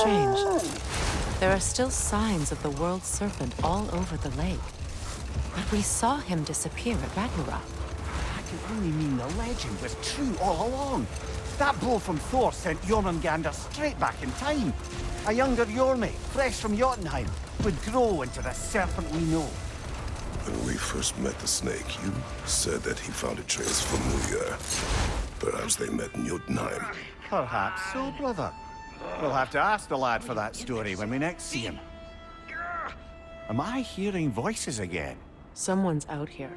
strange. There are still signs of the world serpent all over the lake. But we saw him disappear at Ragnarök. That could only mean the legend was true all along. That blow from Thor sent Jormungandr straight back in time. A younger Jormi, fresh from Jotunheim, would grow into the serpent we know. When we first met the snake, you said that he found Atreus familiar. Perhaps they met in Jotunheim. Perhaps so, brother. We'll have to ask the lad for that story when we next see him. Am I hearing voices again? Someone's out here.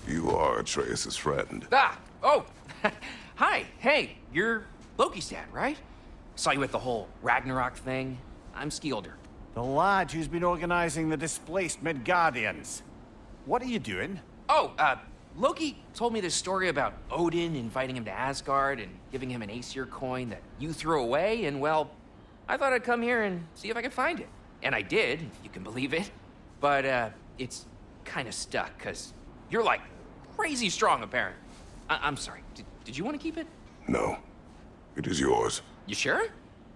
You are Atreus' friend. Ah! Oh! Hi! Hey, you're Loki's dad, right? Saw you at the whole Ragnarök thing. I'm Skilder. The lad who's been organizing the displaced Midgardians. What are you doing? Oh, Loki told me this story about Odin inviting him to Asgard and giving him an Aesir coin that you threw away, and well, I thought I'd come here and see if I could find it. And I did, if you can believe it. But, it's kind of stuck, because you're, like, crazy strong, apparently. I'm sorry, did you want to keep it? No. It is yours. You sure?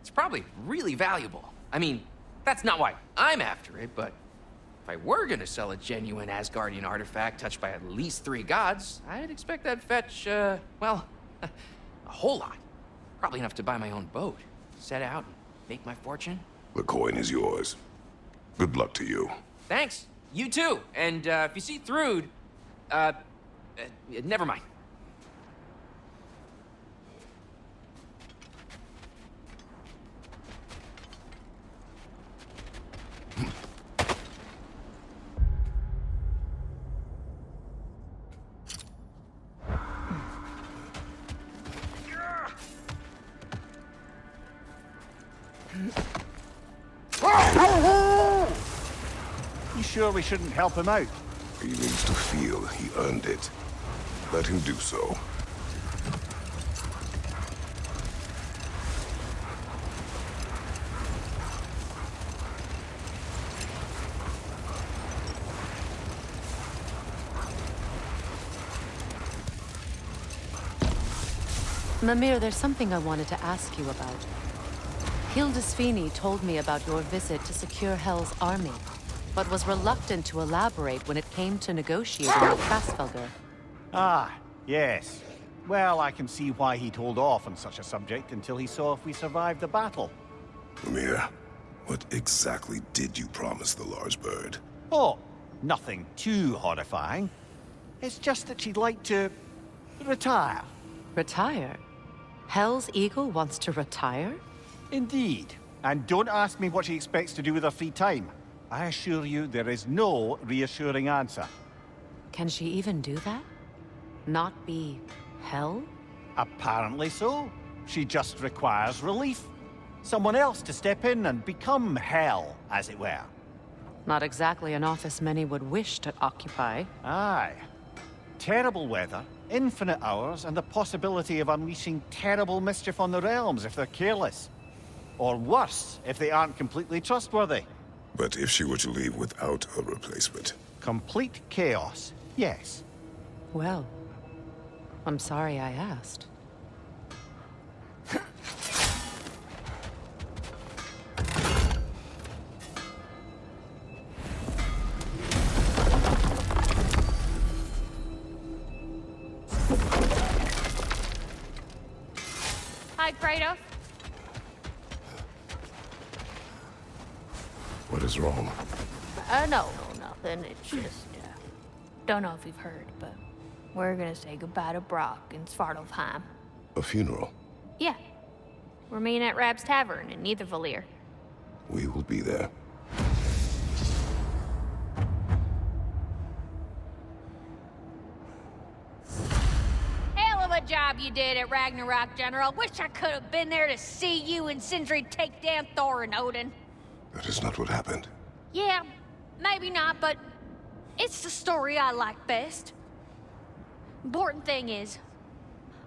It's probably really valuable. I mean, that's not why I'm after it, but if I were gonna sell a genuine Asgardian artifact touched by at least 3 gods, I'd expect that'd fetch, well, a whole lot. Probably enough to buy my own boat, set out and make my fortune. The coin is yours. Good luck to you. Thanks. You too. And, if you see Thrud, never mind. You sure we shouldn't help him out? He needs to feel he earned it. Let him do so. Mimir, there's something I wanted to ask you about. Hildisvini told me about your visit to secure Hel's army, but was reluctant to elaborate when it came to negotiating with Krasfelger. Ah, yes. Well, I can see why he'd hold off on such a subject until he saw if we survived the battle. Mimir, what exactly did you promise the large bird? Oh, nothing too horrifying. It's just that she'd like to retire. Retire? Hel's eagle wants to retire? Indeed. And don't ask me what she expects to do with her free time. I assure you there is no reassuring answer. Can she even do that? Not be Hel? Apparently so. She just requires relief. Someone else to step in and become Hel, as it were. Not exactly an office many would wish to occupy. Aye. Terrible weather, infinite hours, and the possibility of unleashing terrible mischief on the realms if they're careless. Or worse, if they aren't completely trustworthy. But if she were to leave without a replacement? Complete chaos, yes. Well, I'm sorry I asked. Hi, Kratos. What is wrong? No, nothing. It's just, don't know if you've heard, but we're gonna say goodbye to Brock in Svartalfheim. A funeral? Yeah. We're meeting at Rab's Tavern in Nethervalir. We will be there. Hell of a job you did at Ragnarök, General. Wish I could have been there to see you and Sindri take down Thor and Odin. That is not what happened. Yeah, maybe not, but it's the story I like best. Important thing is,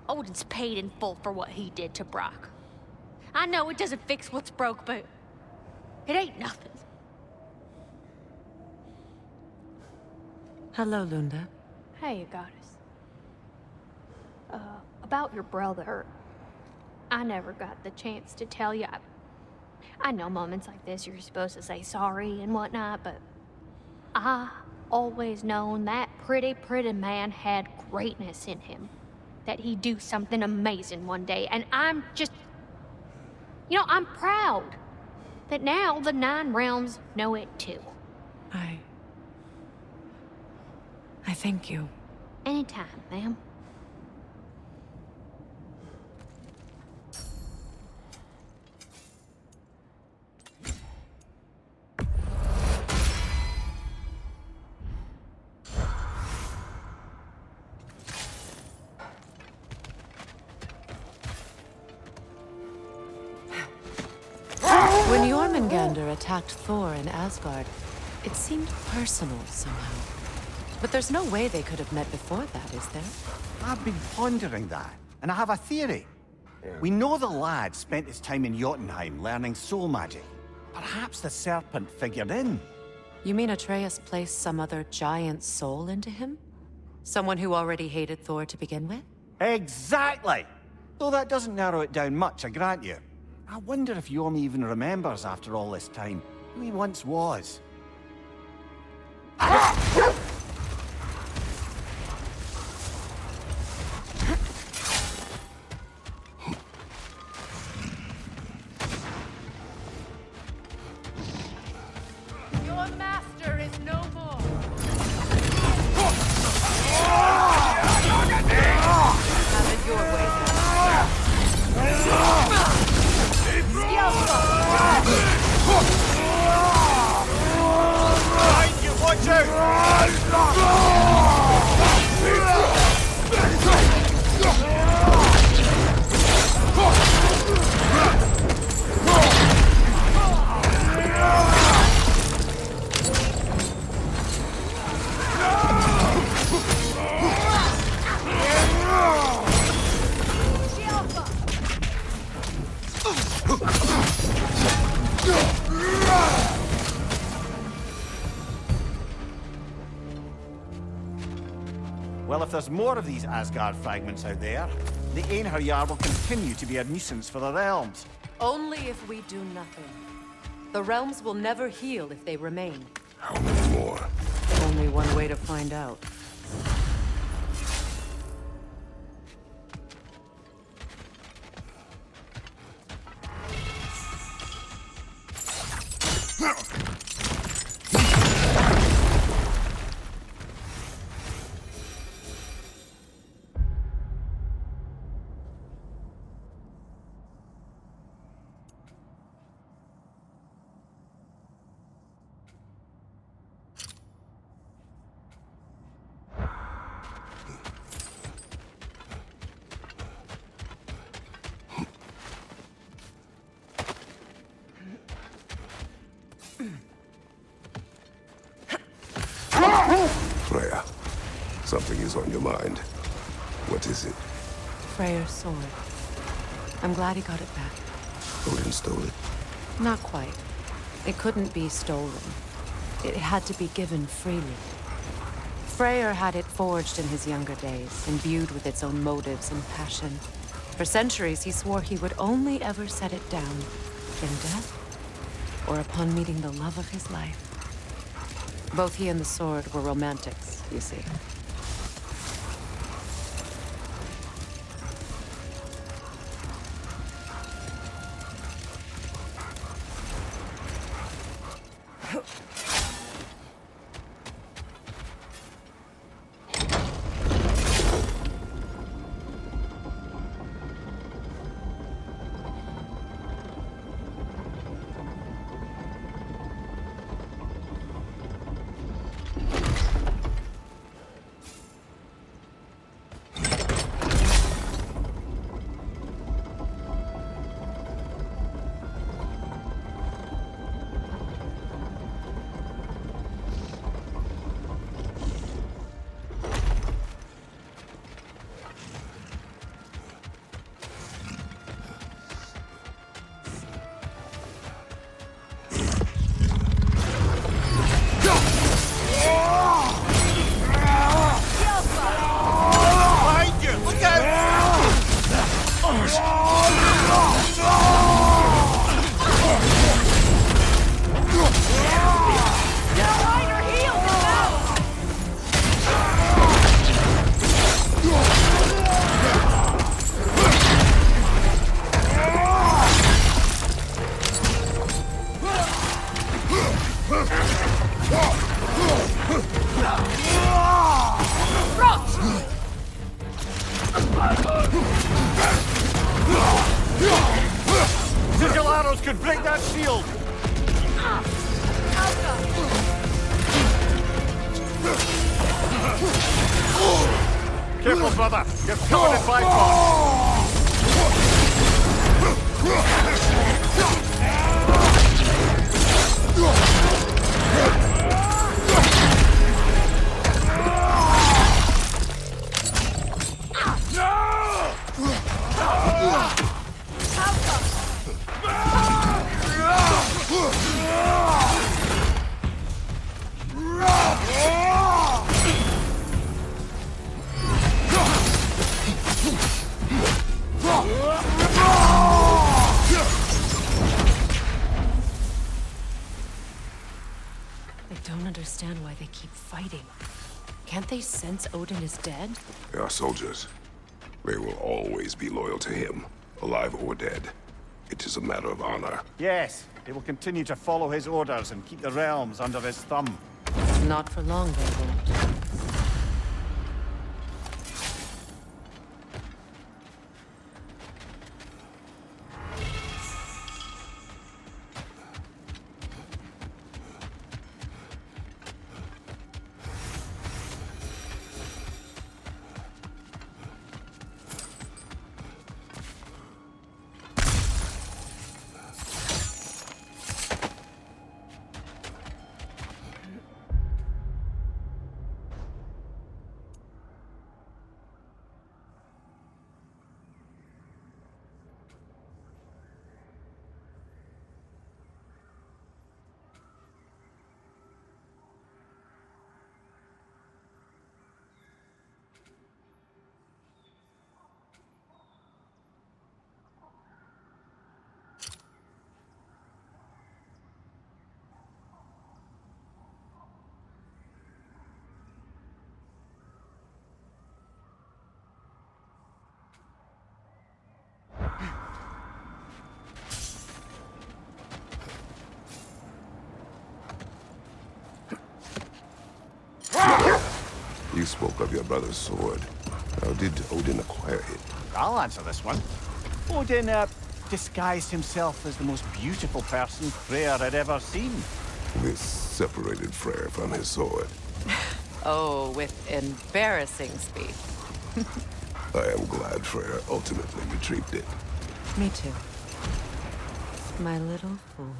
Odin's paid in full for what he did to Brock. I know it doesn't fix what's broke, but it ain't nothing. Hello, Lunda. Hey, goddess. About your brother. I never got the chance to tell you. I know moments like this you're supposed to say sorry and whatnot, but I always known that pretty man had greatness in him. That he'd do something amazing one day, and I'm just... You know, I'm proud that now the Nine Realms know it too. I thank you. Anytime, ma'am. When Jormungandr attacked Thor in Asgard, it seemed personal somehow. But there's no way they could have met before that, is there? I've been pondering that, and I have a theory. We know the lad spent his time in Jotunheim learning soul magic. Perhaps the serpent figured in. You mean Atreus placed some other giant soul into him? Someone who already hated Thor to begin with? Exactly! Though that doesn't narrow it down much, I grant you. I wonder if Jorm even remembers after all this time who he once was. Your master is no more. Have it your way Watch out! Well, if there's more of these Asgard fragments out there, the Einherjar will continue to be a nuisance for the realms. Only if we do nothing. The realms will never heal if they remain. How many more? Only one way to find out. Freya, something is on your mind. What is it? Freyr's sword. I'm glad he got it back. Odin stole it. Not quite. It couldn't be stolen. It had to be given freely. Freyr had it forged in his younger days, imbued with its own motives and passion. For centuries, he swore he would only ever set it down in death or upon meeting the love of his life. Both he and the sword were romantics, you see. on, brother. You're covered in bifrost. I don't understand why they keep fighting. Can't they sense Odin is dead? They are soldiers. They will always be loyal to him, alive or dead. It is a matter of honor. Yes, they will continue to follow his orders and keep the realms under his thumb. Not for long, they won't. You spoke of your brother's sword. How did Odin acquire it? I'll answer this one. Odin, disguised himself as the most beautiful person Freyr had ever seen. This separated Freyr from his sword. Oh, with embarrassing speed. I am glad Freyr ultimately retrieved it. Me too. My little fool.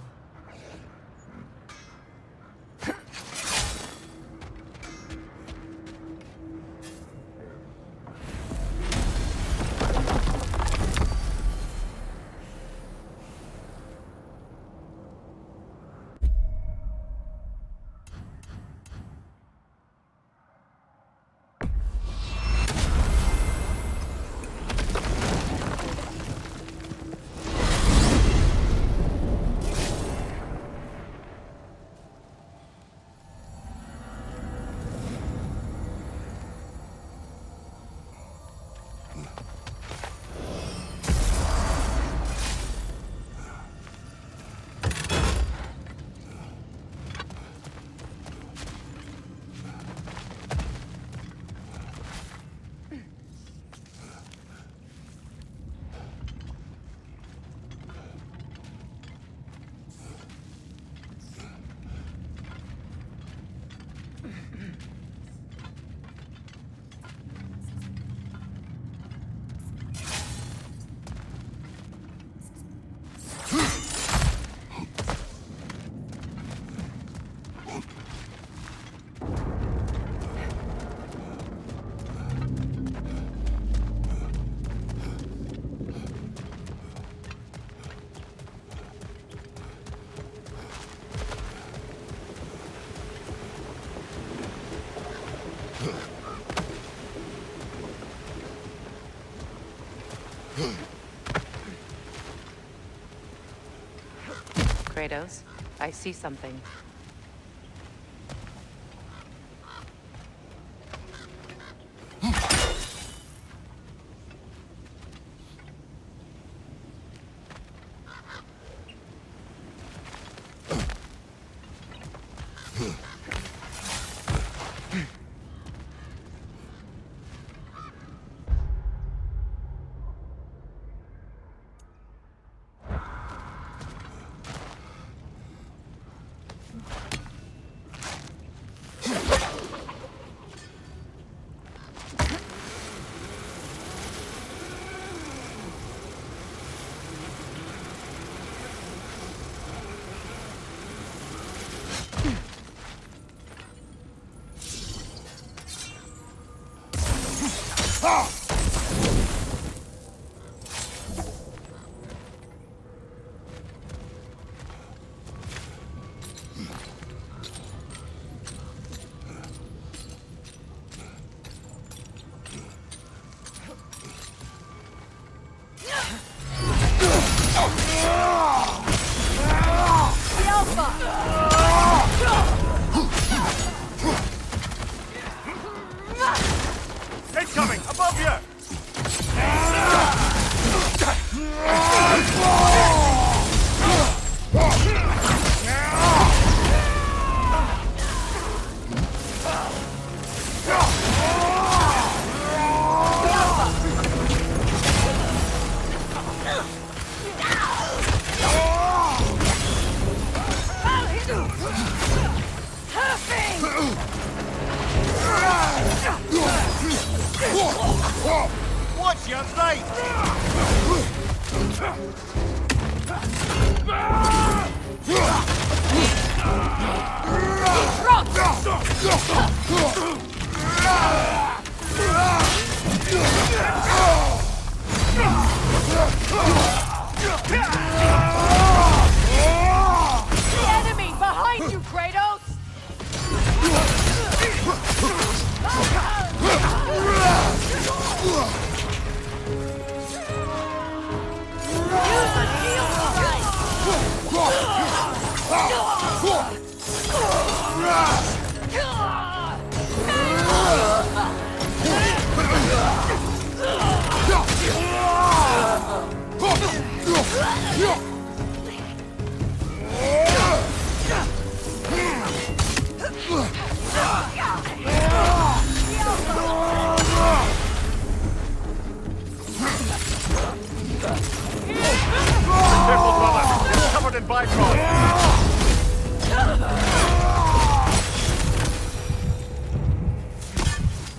Kratos, I see something. Incoming! Above you! Watch your right! The enemy behind you, Kratos! Careful, brother! You're covered in byproduct!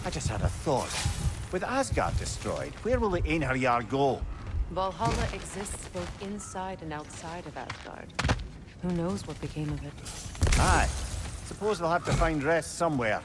I just had a thought. With Asgard destroyed, where will the Einherjar go? Valhalla exists both inside and outside of Asgard. Who knows what became of it? Aye. Suppose they'll have to find rest somewhere.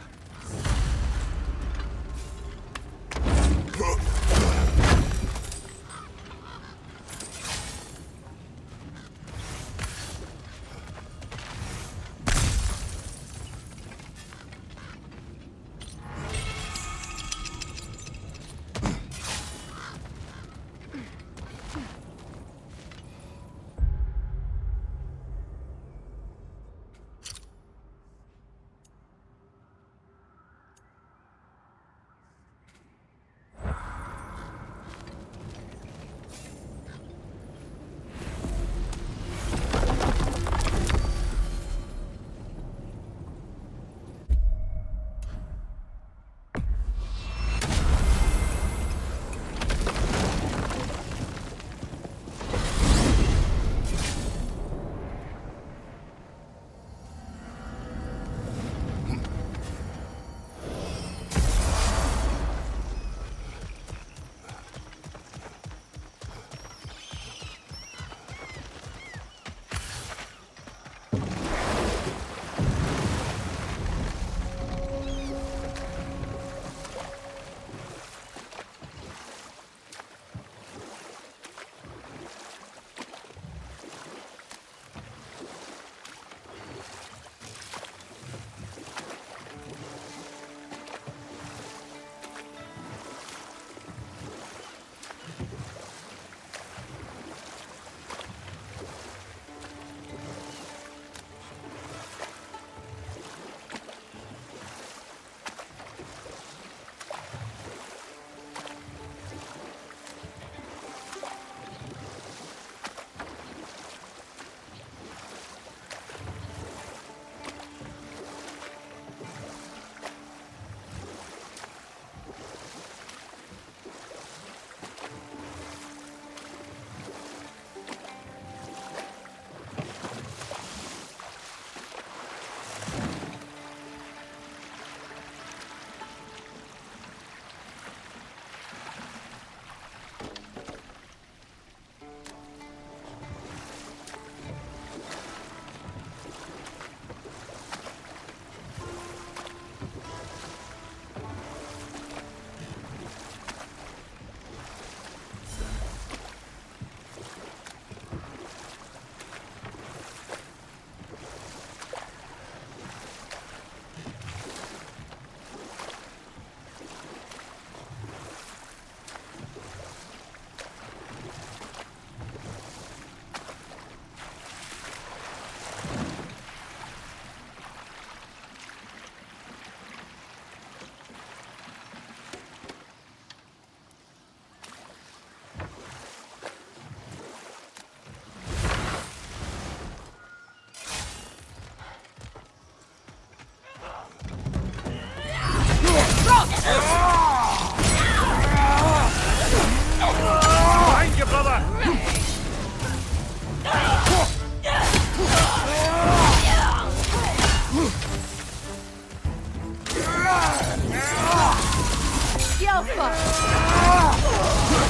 Behind you, brother!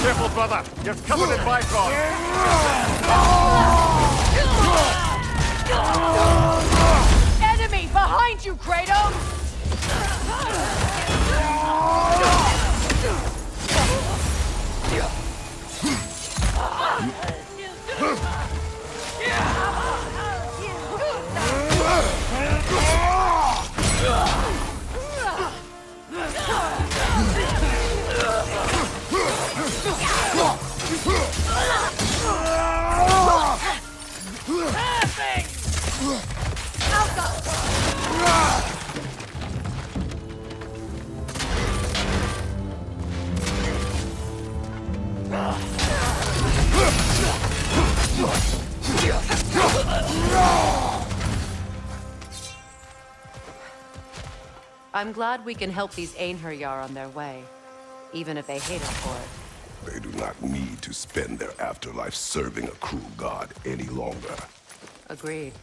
Careful, brother! You're covered in Bifrost! Enemy behind you, Kratos! I'm glad we can help these Einherjar on their way, even if they hate us for it. They do not need to spend their afterlife serving a cruel god any longer. Agreed.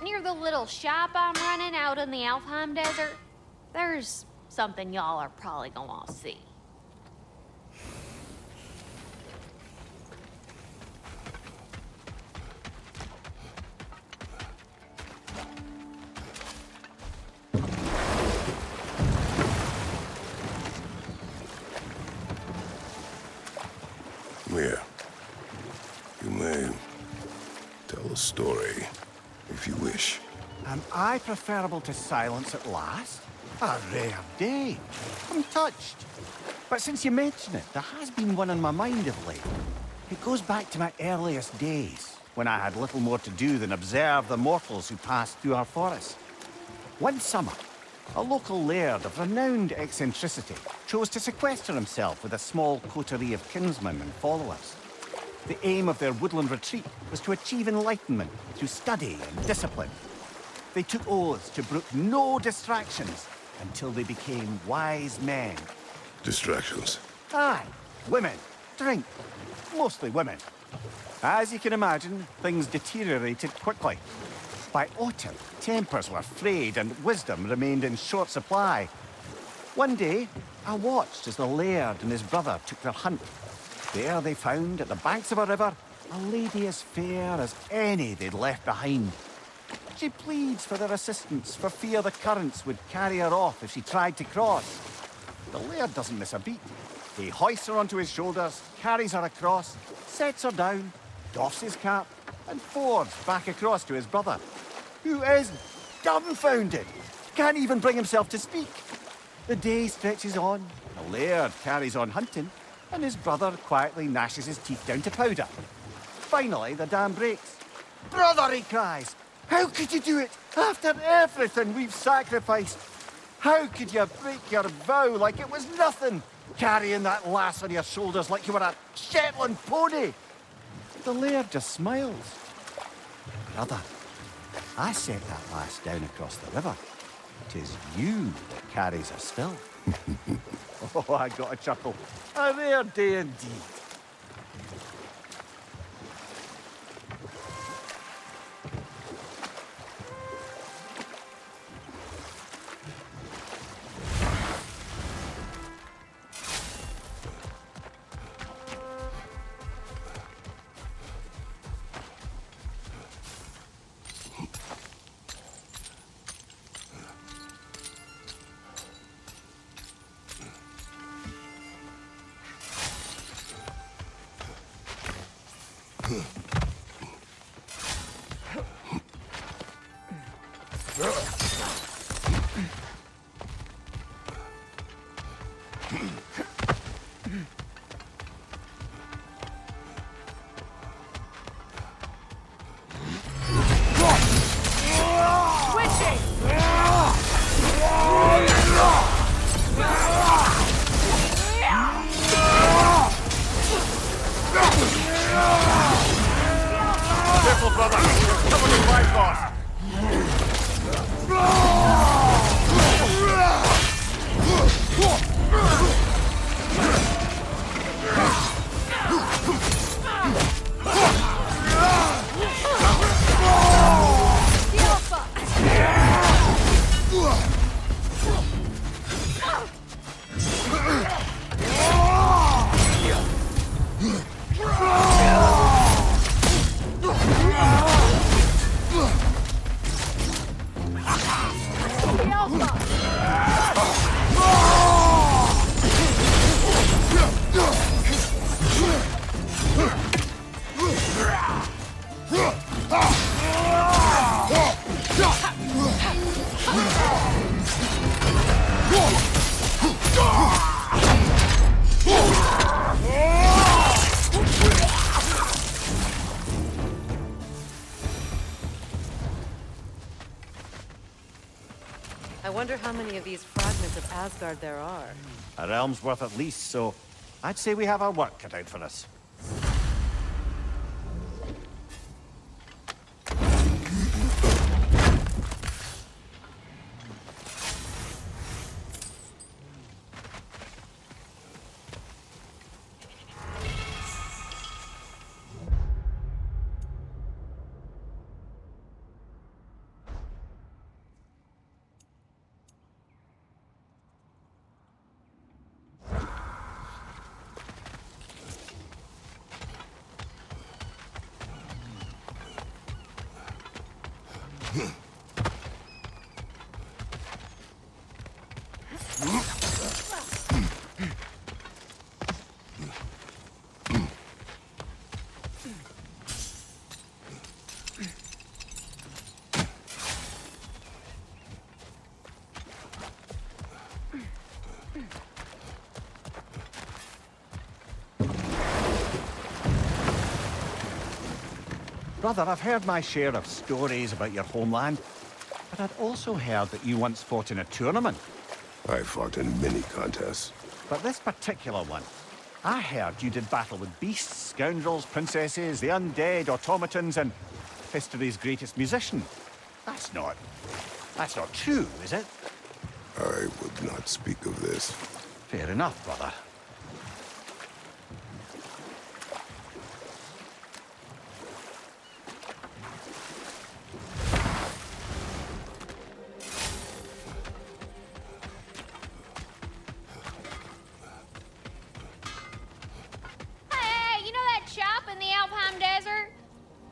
Near the little shop I'm running out in the Alfheim desert, there's something y'all are probably gonna want to see. Here. You may tell a story, if you wish. Am I preferable to silence at last? A rare day. I'm touched. But since you mention it, there has been one on my mind of late. It goes back to my earliest days, when I had little more to do than observe the mortals who passed through our forest. One summer, a local laird of renowned eccentricity chose to sequester himself with a small coterie of kinsmen and followers. The aim of their woodland retreat was to achieve enlightenment through study and discipline. They took oaths to brook no distractions until they became wise men. Distractions. Aye, women, drink, mostly women. As you can imagine, things deteriorated quickly. By autumn, tempers were frayed and wisdom remained in short supply. One day, I watched as the laird and his brother took their hunt. There they found, at the banks of a river, a lady as fair as any they'd left behind. She pleads for their assistance for fear the currents would carry her off if she tried to cross. The laird doesn't miss a beat. He hoists her onto his shoulders, carries her across, sets her down, doffs his cap, and fords back across to his brother, who is dumbfounded, can't even bring himself to speak. The day stretches on, the laird carries on hunting, and his brother quietly gnashes his teeth down to powder. Finally, the dam breaks. "Brother," he cries, "how could you do it after everything we've sacrificed? How could you break your vow like it was nothing, carrying that lass on your shoulders like you were a Shetland pony?" The laird just smiles. "Brother, I sent that lass down across the river. 'Tis you that carries her still." Oh, I got a chuckle. A rare day indeed. Careful, brother! Someone is my boss! I wonder how many of these fragments of Asgard there are. A realm's worth at least, so I'd say we have our work cut out for us. Brother, I've heard my share of stories about your homeland, but I'd also heard that you once fought in a tournament. I fought in many contests. But this particular one, I heard you did battle with beasts, scoundrels, princesses, the undead, automatons, and history's greatest musician. That's not true, is it? I would not speak of this. Fair enough, brother. Hey, you know that shop in the Alpine Desert?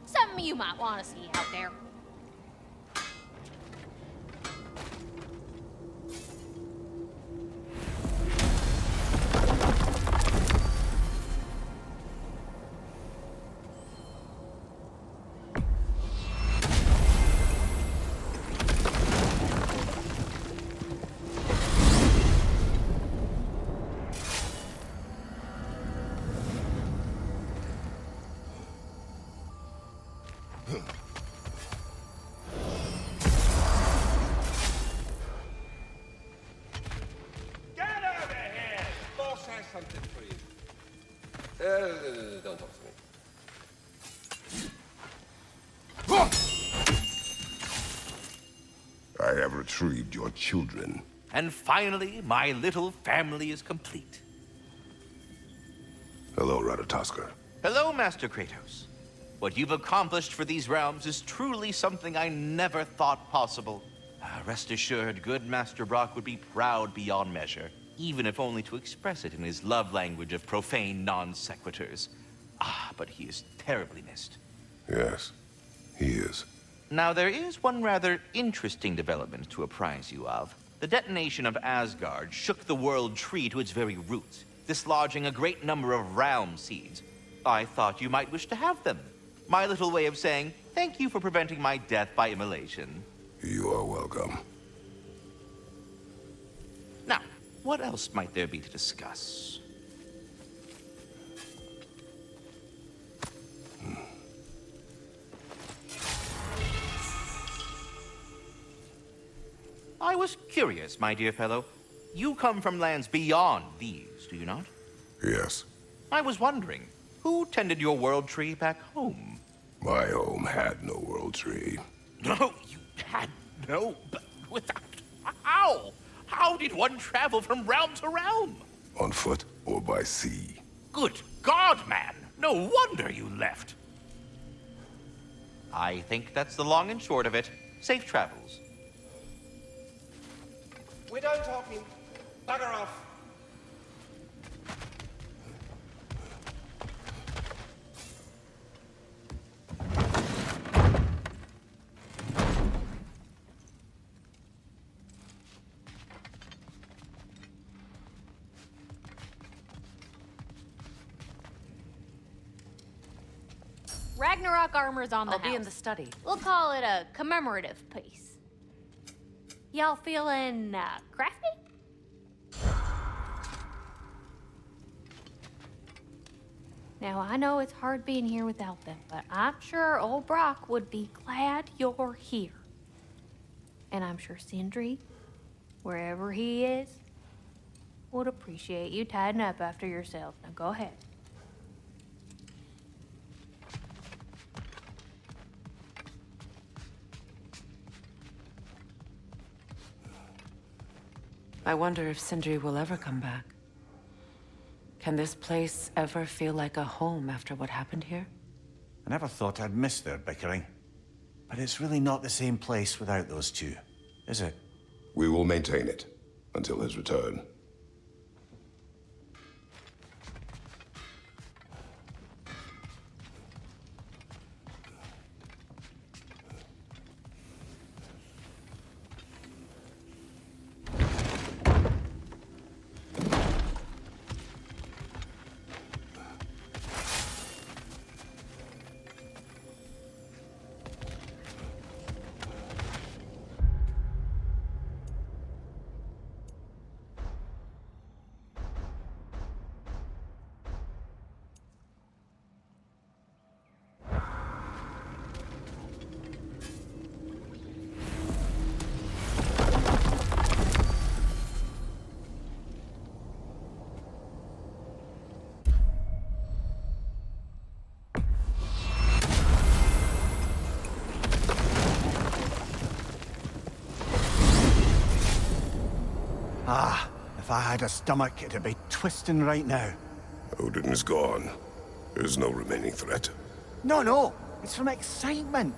Something you might want to see out there. Get over here! Boss has something for you. Don't talk to me. I have retrieved your children. And finally, my little family is complete. Hello, Ratatoskr. Hello, Master Kratos. What you've accomplished for these realms is truly something I never thought possible. Rest assured, good Master Brock would be proud beyond measure, even if only to express it in his love language of profane non-sequiturs. But he is terribly missed. Yes, he is. Now, there is one rather interesting development to apprise you of. The detonation of Asgard shook the world tree to its very roots, dislodging a great number of realm seeds. I thought you might wish to have them. My little way of saying, thank you for preventing my death by immolation. You are welcome. Now, what else might there be to discuss? I was curious, my dear fellow. You come from lands beyond these, do you not? Yes. I was wondering, who tended your world tree back home? My home had no world tree. No, you had no... But without... How? How did one travel from realm to realm? On foot or by sea. Good God, man! No wonder you left. I think that's the long and short of it. Safe travels. We're done talking. Bugger off. Ragnarok armor's on the I'll house. be in the study. We'll call it a commemorative piece. Y'all feeling crafty? Now, I know it's hard being here without them, but I'm sure old Brock would be glad you're here. And I'm sure Sindri, wherever he is, would appreciate you tidying up after yourself. Now go ahead. I wonder if Sindri will ever come back. Can this place ever feel like a home after what happened here? I never thought I'd miss their bickering. But it's really not the same place without those two, is it? We will maintain it until his return. If I had a stomach, it'd be twisting right now. Odin is gone. There's no remaining threat. No, it's from excitement.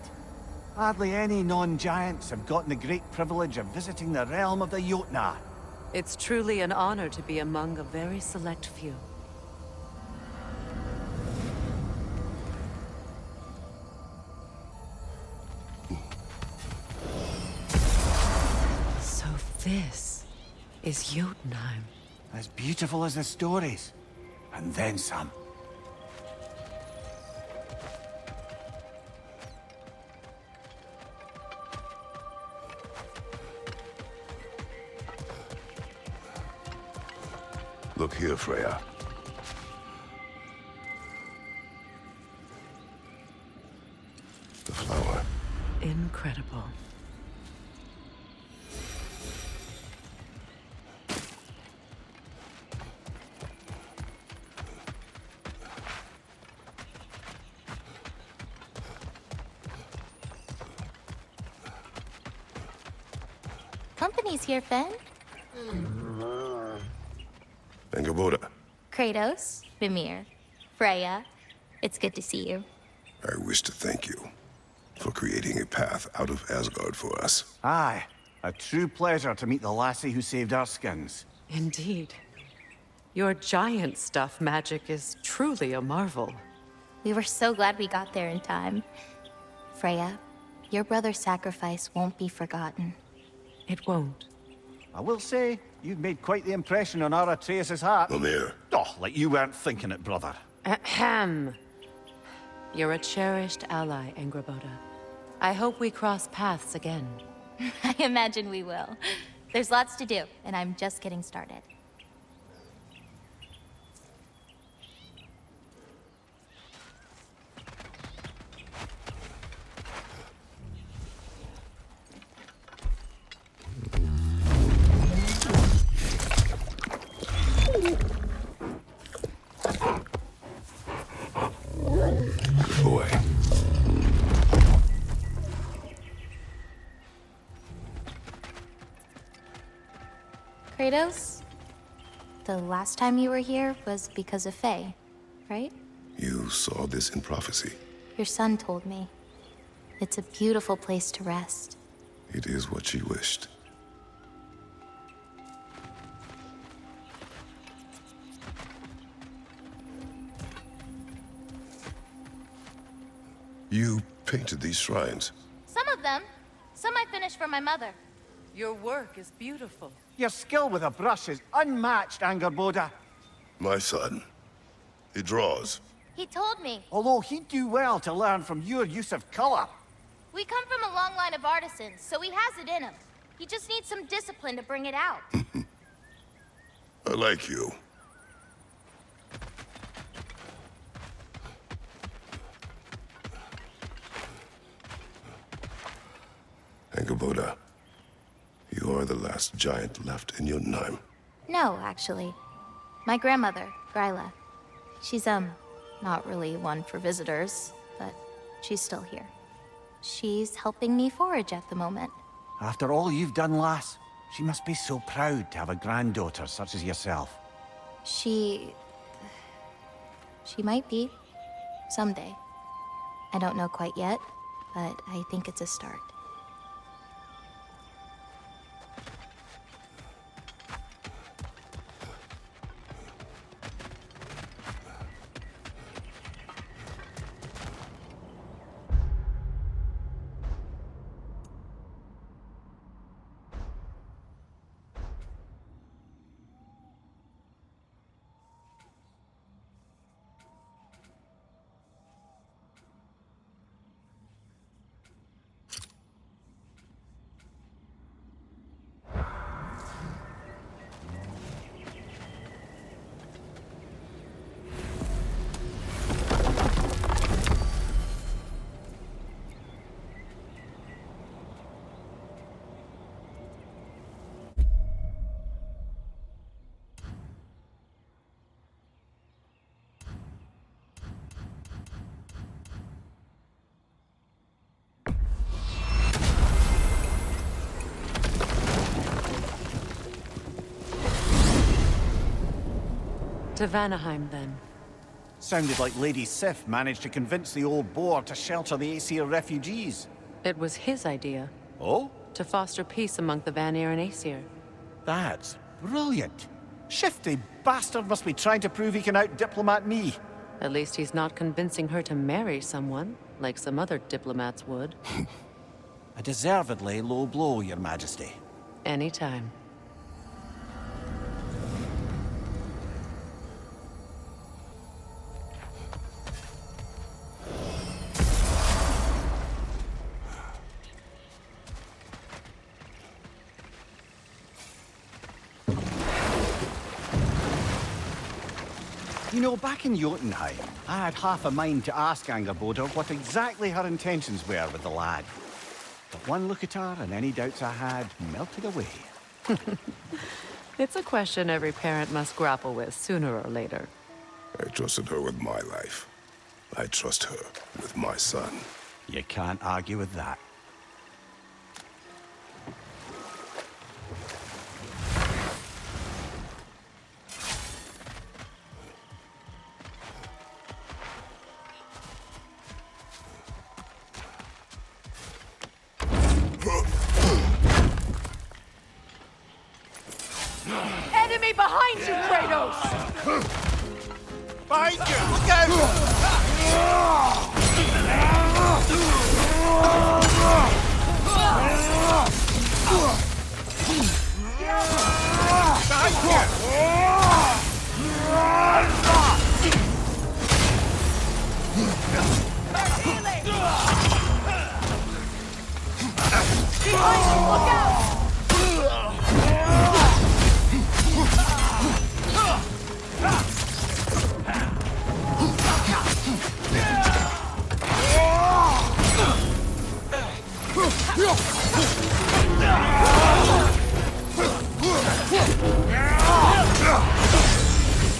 Hardly any non-giants have gotten the great privilege of visiting the realm of the Jotnar. It's truly an honor to be among a very select few. So this is Jotunheim. As beautiful as the stories. And then some. Look here, Freya. The flower. Incredible. Company's here, Fen. Angerboda. Kratos, Mimir, Freya. It's good to see you. I wish to thank you for creating a path out of Asgard for us. Aye, a true pleasure to meet the lassie who saved our skins. Indeed. Your giant stuff magic is truly a marvel. We were so glad we got there in time. Freya, your brother's sacrifice won't be forgotten. It won't. I will say, you've made quite the impression on our Atreus' heart. Mimir. Oh, like you weren't thinking it, brother. Ahem. You're a cherished ally, Angerboda. I hope we cross paths again. I imagine we will. There's lots to do, and I'm just getting started. Boy. Kratos, the last time you were here was because of Faye, right? You saw this in prophecy. Your son told me. It's a beautiful place to rest. It is what she wished. You painted these shrines. Some of them. Some I finished for my mother. Your work is beautiful. Your skill with a brush is unmatched, Angerboda. My son. He draws. He told me. Although he'd do well to learn from your use of color. We come from a long line of artisans, so he has it in him. He just needs some discipline to bring it out. I like you. Angerboda, you are the last giant left in Jotunheim. No, actually. My grandmother, Gryla. She's, not really one for visitors, but she's still here. She's helping me forage at the moment. After all you've done, lass, she must be so proud to have a granddaughter such as yourself. She might be. Someday. I don't know quite yet, but I think it's a start. To Vanaheim, then. Sounded like Lady Sif managed to convince the old boar to shelter the Aesir refugees. It was his idea. Oh? To foster peace among the Vanir and Aesir. That's brilliant. Shifty bastard must be trying to prove he can out-diplomat me. At least he's not convincing her to marry someone, like some other diplomats would. A deservedly low blow, Your Majesty. Anytime. You know, back in Jotunheim, I had half a mind to ask Angerboda what exactly her intentions were with the lad. But one look at her and any doubts I had melted away. It's a question every parent must grapple with sooner or later. I trusted her with my life. I trust her with my son. You can't argue with that. Enemy behind you, Kratos! Behind you! Look out! Behind you, look out!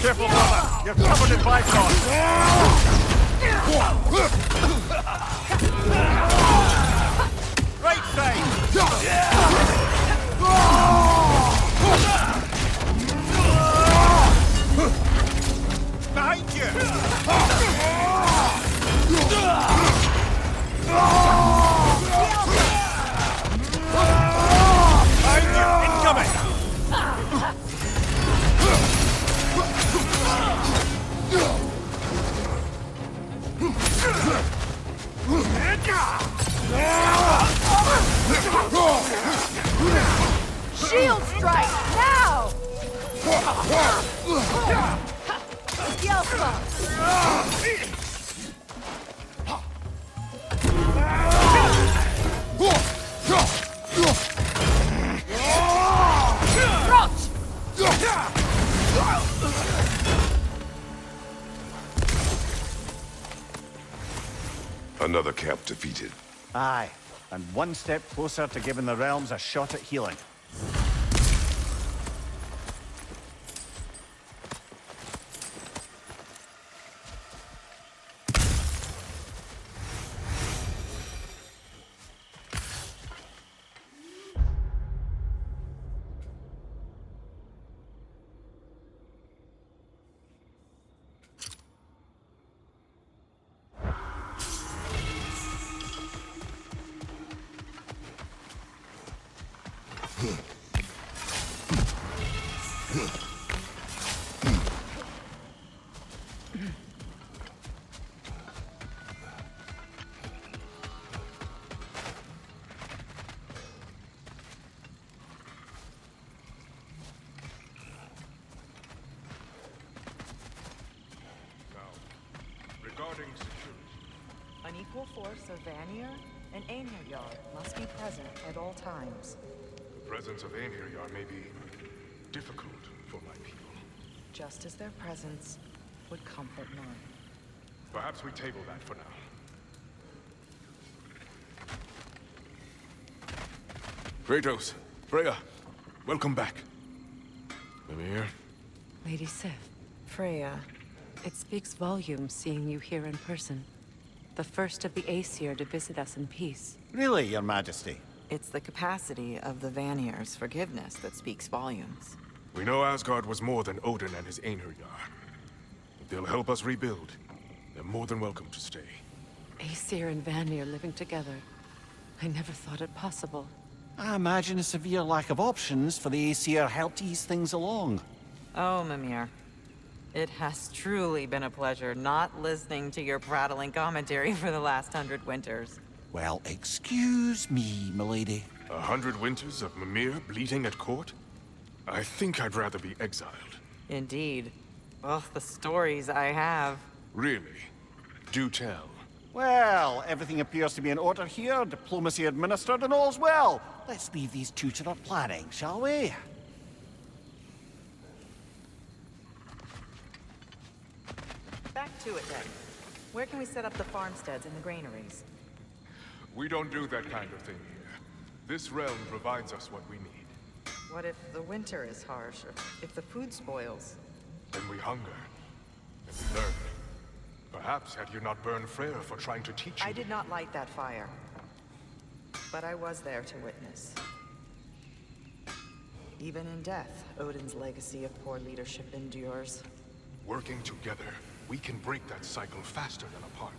Careful, brother! You're covered in bifrost! Right side! Behind you! Behind you! Incoming! Shield strike, now! Yelpa! Another camp defeated. Aye, and one step closer to giving the realms a shot at healing. Regarding security. An equal force of Vanir and Einherjar must be present at all times. The presence of Einherjar may be difficult for my people. Just as their presence would comfort none. Perhaps we table that for now. Kratos, Freya, welcome back. Mimir. Lady Sif, Freya, it speaks volumes seeing you here in person. The first of the Aesir to visit us in peace. Really, Your Majesty? It's the capacity of the Vanir's forgiveness that speaks volumes. We know Asgard was more than Odin and his Einherjar. They'll help us rebuild. They're more than welcome to stay. Aesir and Vanir living together. I never thought it possible. I imagine a severe lack of options for the Aesir helped ease things along. Oh, Mimir. It has truly been a pleasure not listening to your prattling commentary for the last 100 winters. Well, excuse me, milady. 100 winters of Mimir bleeding at court? I think I'd rather be exiled. Indeed. Oh, the stories I have. Really? Do tell. Well, everything appears to be in order here, diplomacy administered, and all's well. Let's leave these two to their planning, shall we? Back to it then. Where can we set up the farmsteads and the granaries? We don't do that kind of thing here. This realm provides us what we need. What if the winter is harsh, or if the food spoils? Then we hunger, and we learn. Perhaps had you not burned Freyr for trying to teach you... I did not light that fire. But I was there to witness. Even in death, Odin's legacy of poor leadership endures. Working together, we can break that cycle faster than apart.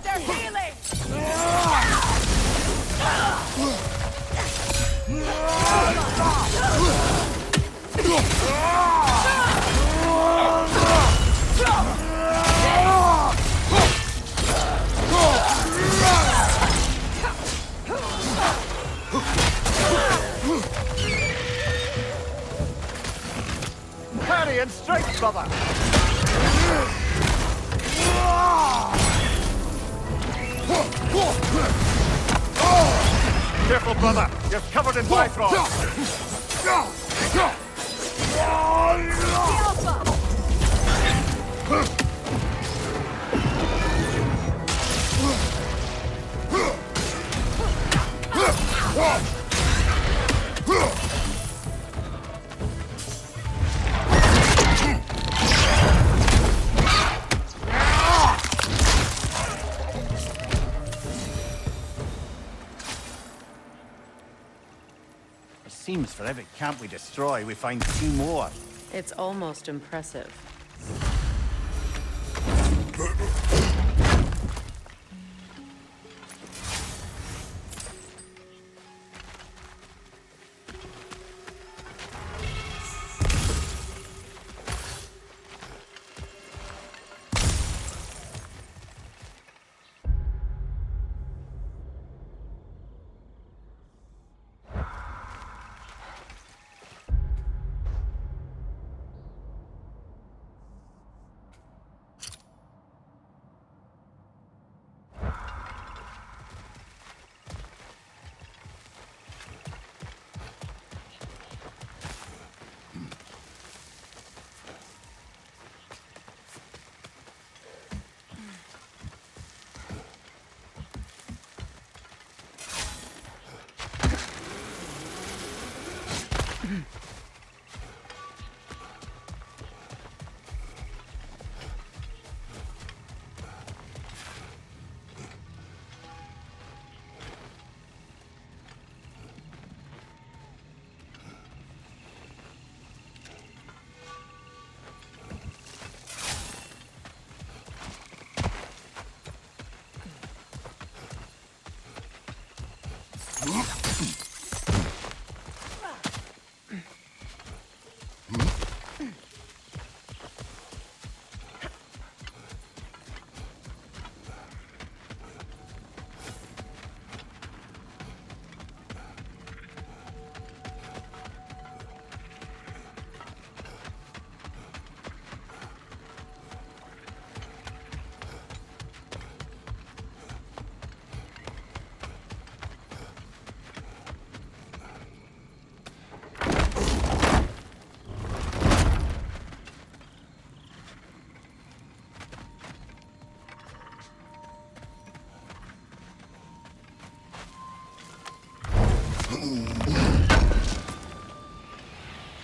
They're healing! Parry and strike, brother! Careful, brother! You're covered in bifrost! Seems for every camp we destroy, we find 2 more. It's almost impressive.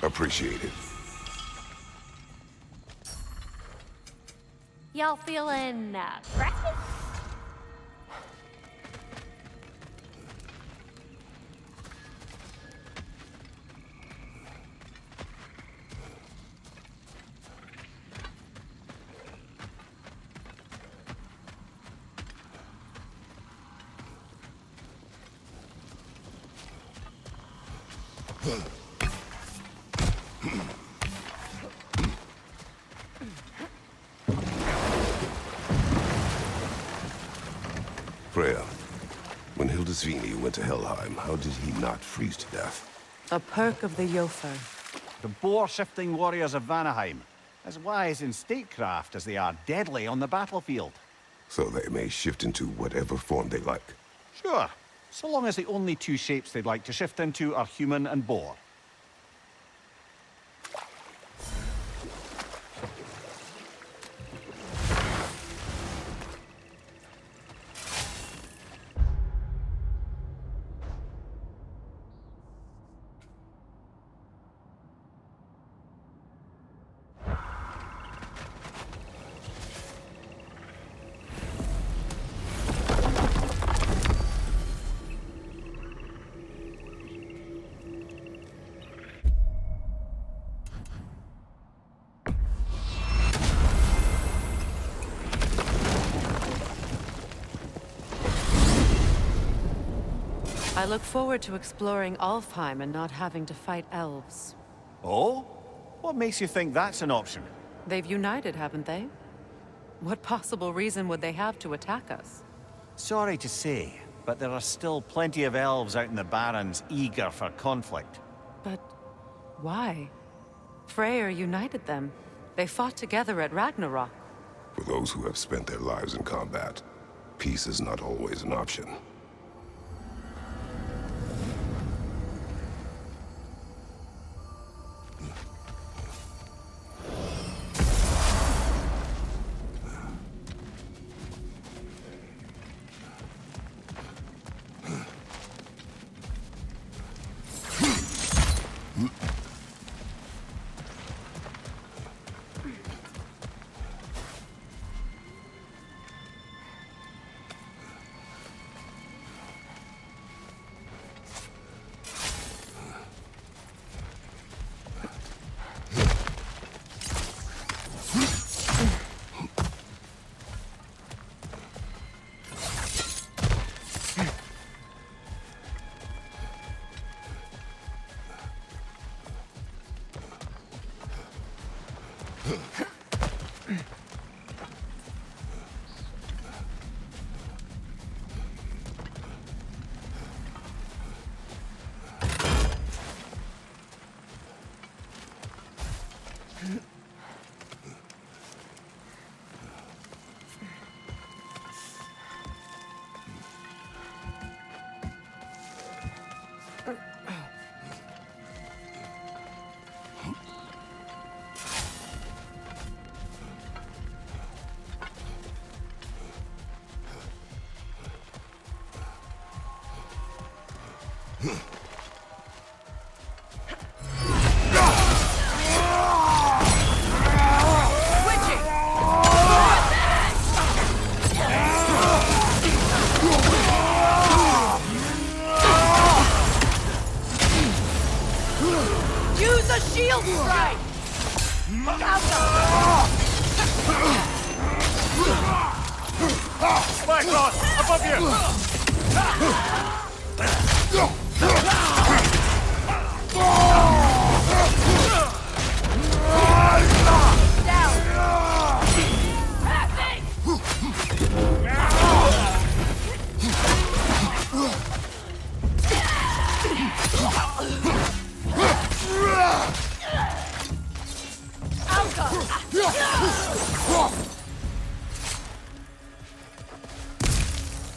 Appreciated. Y'all feeling crafty? Freya, when Hildisvini went to Helheim, how did he not freeze to death? A perk of the Jofer. The boar-shifting warriors of Vanaheim, as wise in statecraft as they are deadly on the battlefield. So they may shift into whatever form they like. Sure, so long as the only two shapes they'd like to shift into are human and boar. I look forward to exploring Alfheim and not having to fight elves. Oh? What makes you think that's an option? They've united, haven't they? What possible reason would they have to attack us? Sorry to say, but there are still plenty of elves out in the Barrens eager for conflict. But why? Freyr united them. They fought together at Ragnarök. For those who have spent their lives in combat, peace is not always an option. The shield strike! My God! Above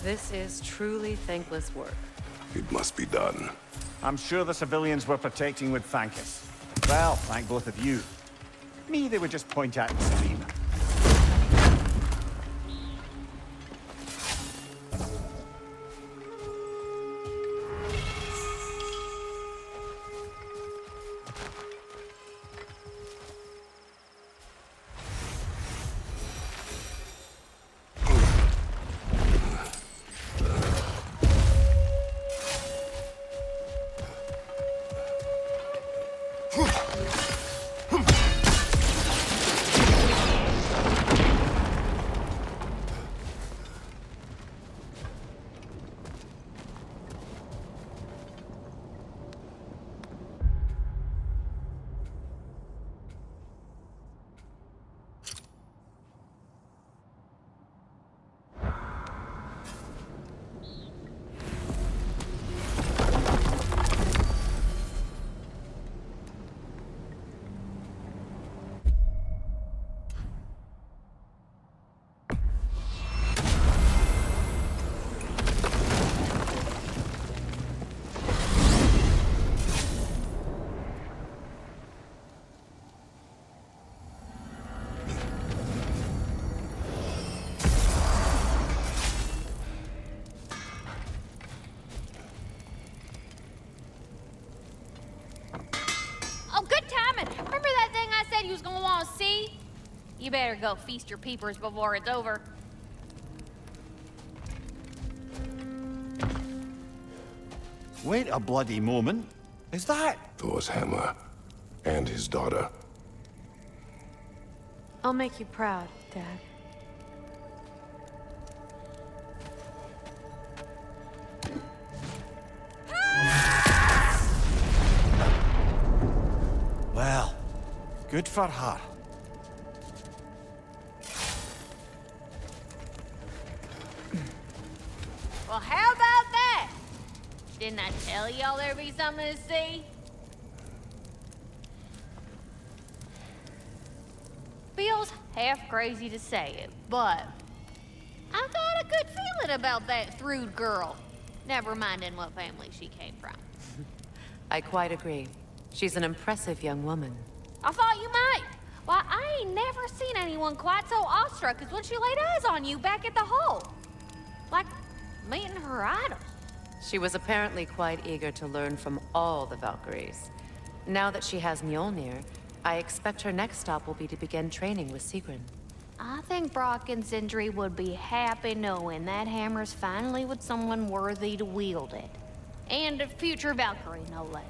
This is truly thankless work. It must be done. I'm sure the civilians we're protecting would thank us. Well, thank both of you. Me, they would just point at and scream. Oh, good timing. Remember that thing I said you was gonna want to see? You better go feast your peepers before it's over. Wait a bloody moment. Is that? Thor's hammer. And his daughter. I'll make you proud, Dad. Well, good for her. Well, how about that? Didn't I tell y'all there'd be something to see? Feels half crazy to say it, but I got a good feeling about that Thrud girl. Never minding what family she came from. I quite agree. She's an impressive young woman. I thought you might. Why, I ain't never seen anyone quite so awestruck as when she laid eyes on you back at the hole. Like meeting her idol. She was apparently quite eager to learn from all the Valkyries. Now that she has Mjolnir, I expect her next stop will be to begin training with Sigrun. I think Brock and Sindri would be happy knowing that hammer's finally with someone worthy to wield it. And a future Valkyrie, no less.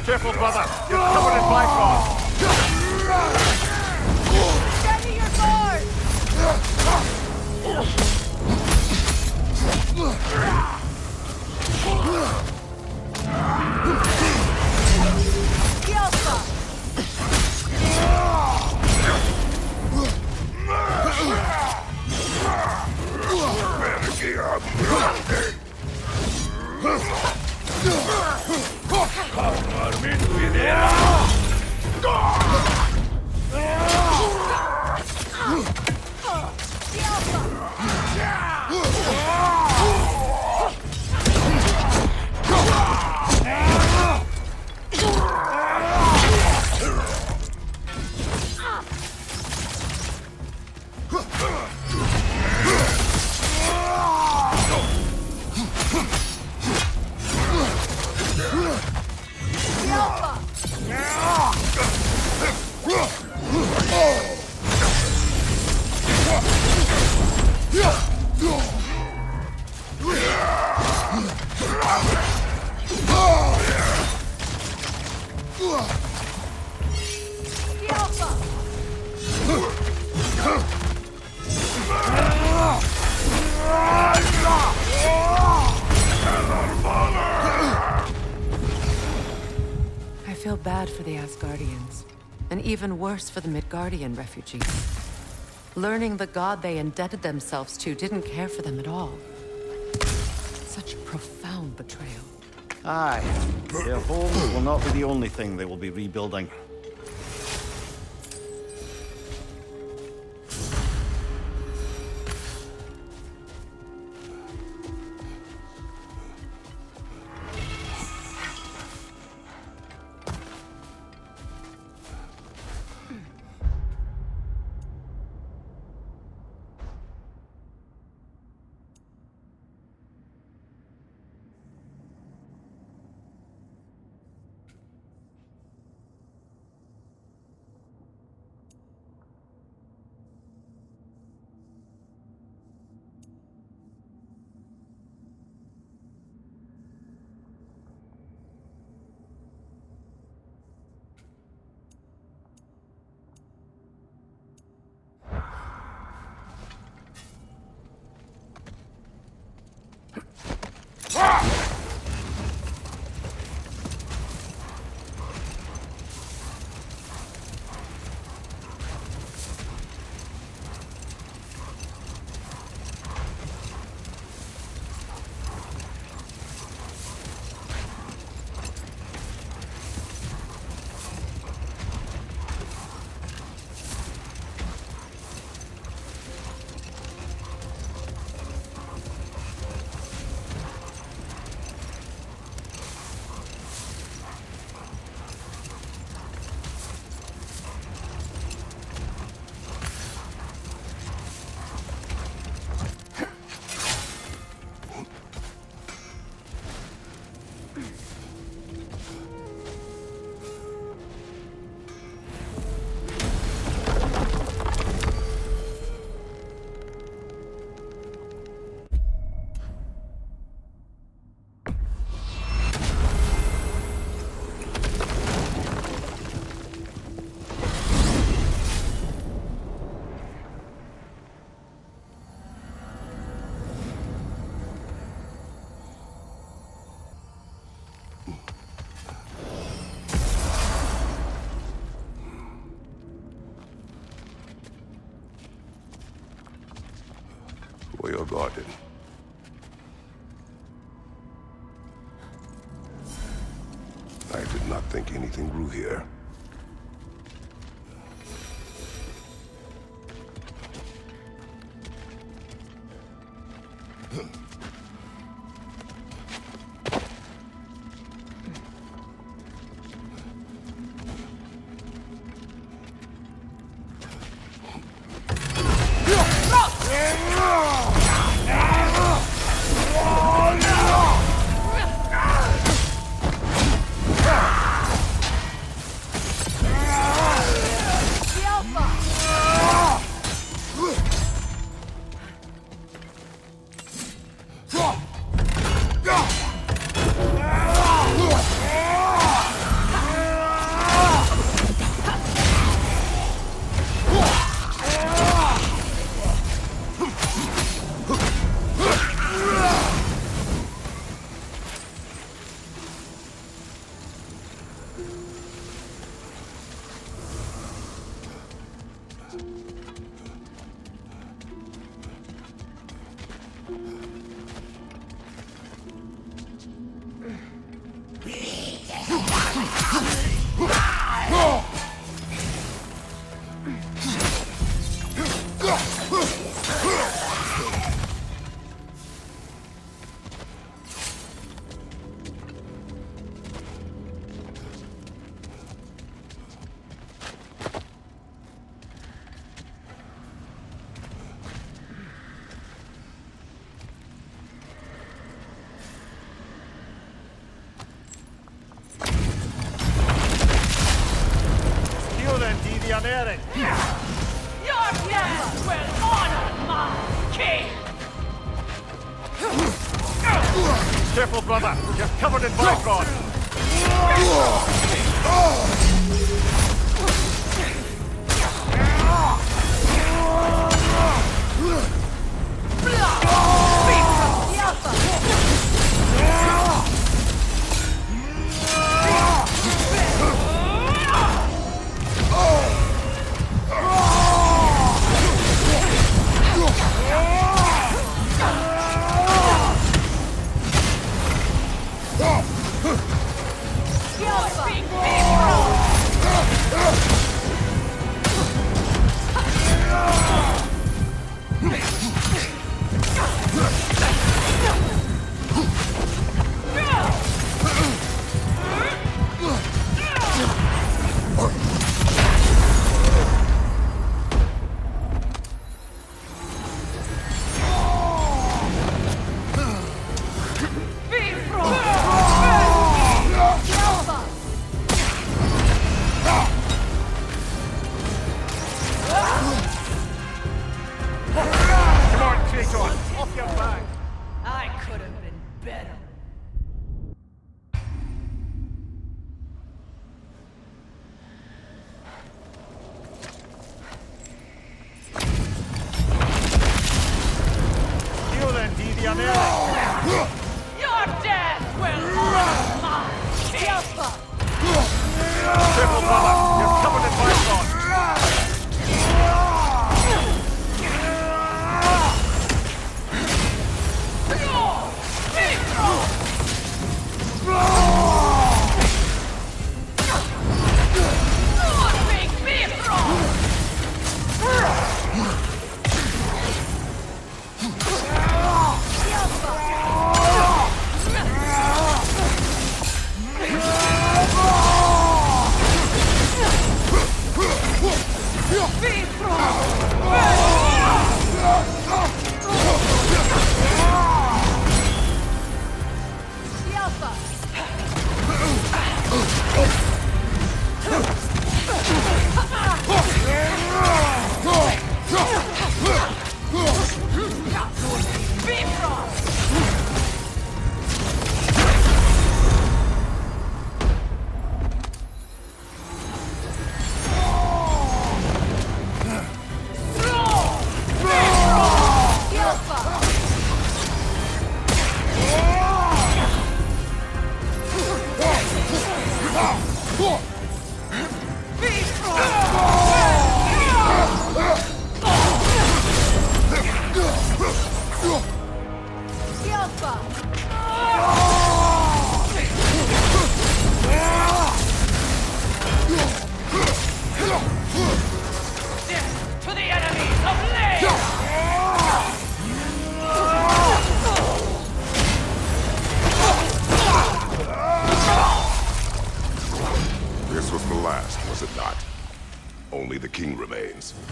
Careful, brother. You're covered in Bifrost. Steady your I feel bad for the Asgardians, and even worse for the Midgardian refugees. Learning the god they indebted themselves to didn't care for them at all. Such profound betrayal. Aye. Their home will not be the only thing they will be rebuilding. For your garden. I did not think anything grew here. Your death will honor my king! Careful, brother. You're covered in bifrost.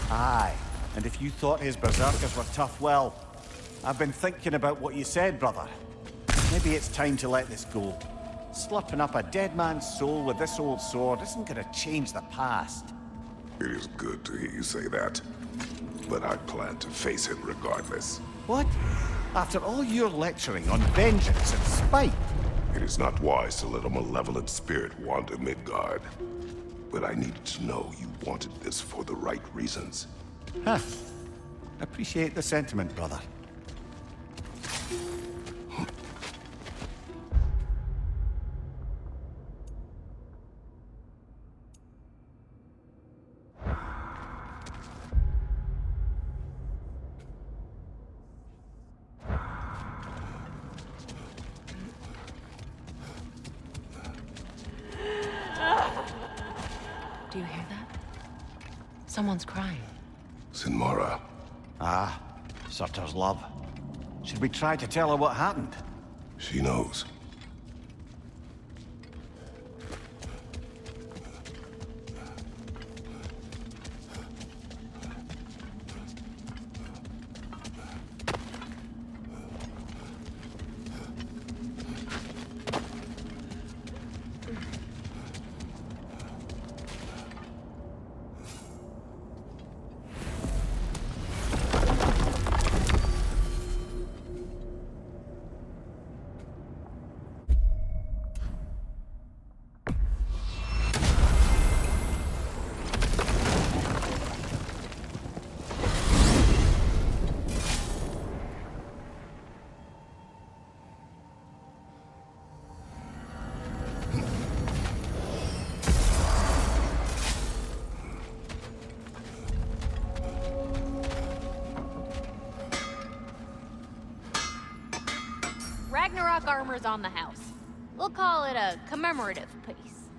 Aye, and if you thought his berserkers were tough, well, I've been thinking about what you said, brother. Maybe it's time to let this go. Slurping up a dead man's soul with this old sword isn't gonna change the past. It is good to hear you say that, but I plan to face him regardless. What? After all your lecturing on vengeance and spite? It is not wise to let a malevolent spirit wander Midgard. But I needed to know you wanted this for the right reasons. Huh. Appreciate the sentiment, brother. Do you hear that? Someone's crying. Sinmara. Ah, Surtur's love. Should we try to tell her what happened? She knows. Ragnarok armor's on the house. We'll call it a commemorative piece.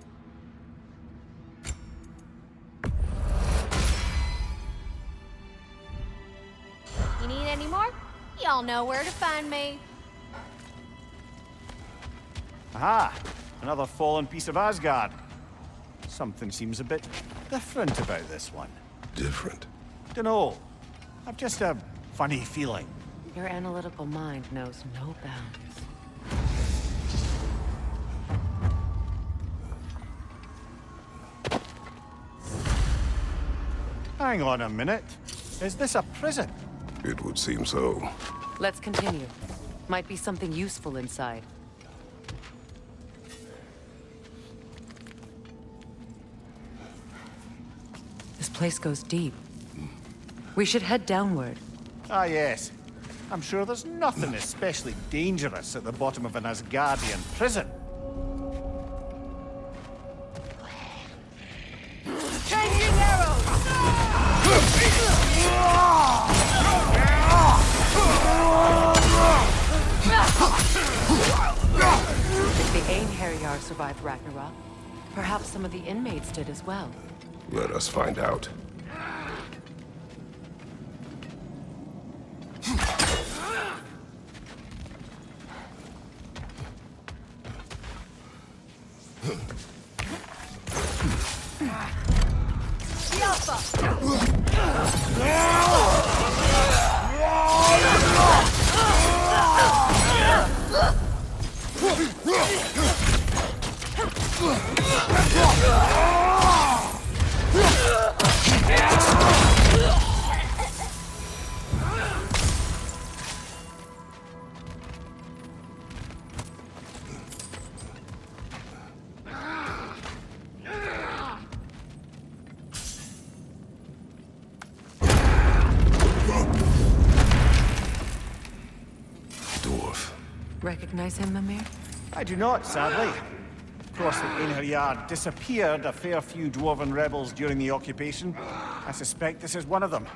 You need any more? Y'all know where to find me. Aha! Another fallen piece of Asgard. Something seems a bit different about this one. Different. Dunno. I've just a funny feeling. Your analytical mind knows no bounds. Hang on a minute. Is this a prison? It would seem so. Let's continue. Might be something useful inside. This place goes deep. We should head downward. Ah, yes. I'm sure there's nothing especially dangerous at the bottom of an Asgardian prison. Changing arrows! If the Einherjar survived Ragnarok, perhaps some of the inmates did as well. Let us find out. Recognize him, Mimir? I do not, sadly. Of course, the Einherjar disappeared a fair few dwarven rebels during the occupation. I suspect this is one of them.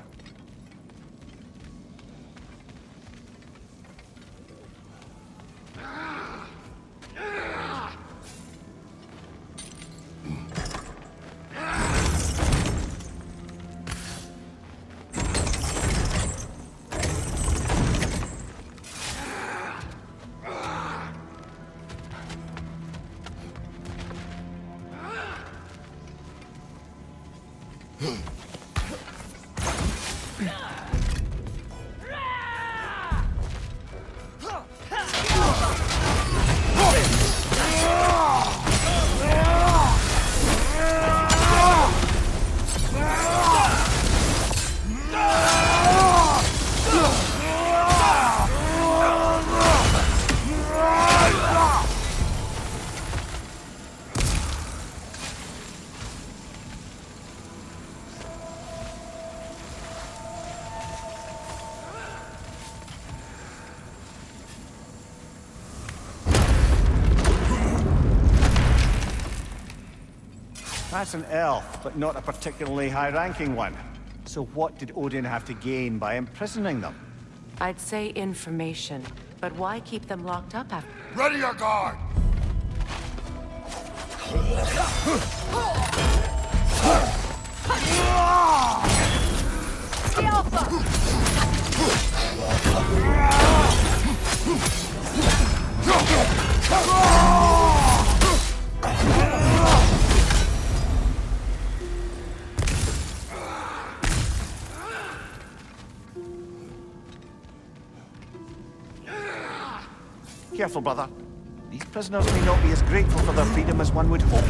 That's an elf, but not a particularly high-ranking one. So what did Odin have to gain by imprisoning them? I'd say information, but why keep them locked up after? Ready your guard! Careful, brother. These prisoners may not be as grateful for their freedom as one would hope.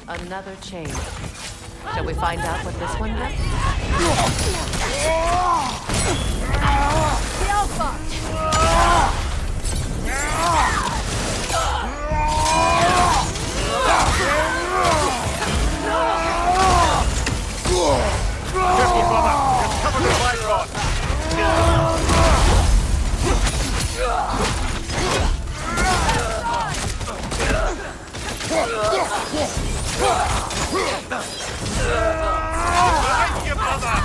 Another chain. Shall we find out what this one does? The Alpha! Careful, brother! It's covered with light rod! Behind you, brother!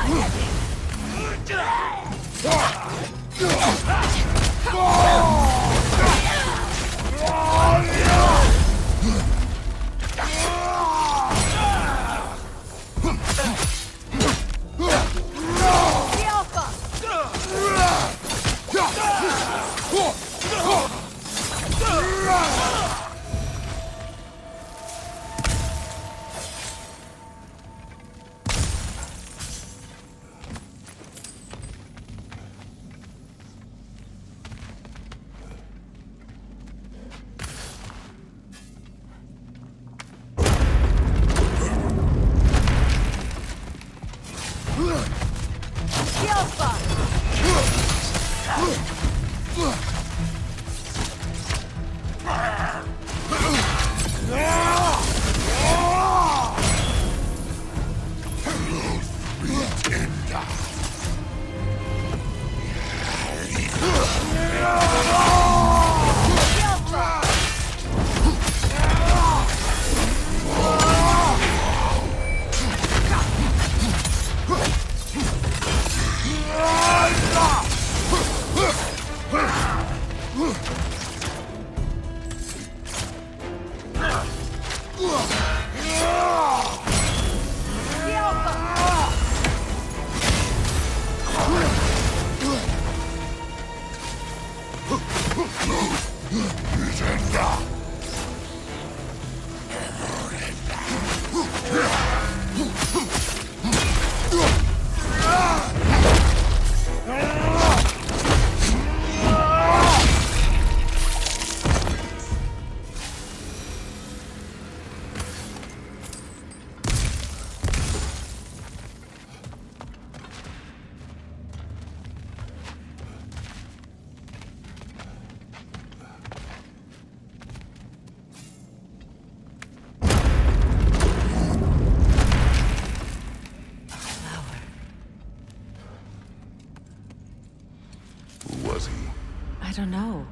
I don't know.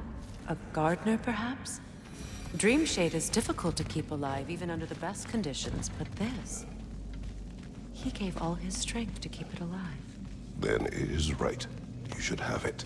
A gardener, perhaps? Dreamshade is difficult to keep alive, even under the best conditions, but this... He gave all his strength to keep it alive. Then it is right. You should have it.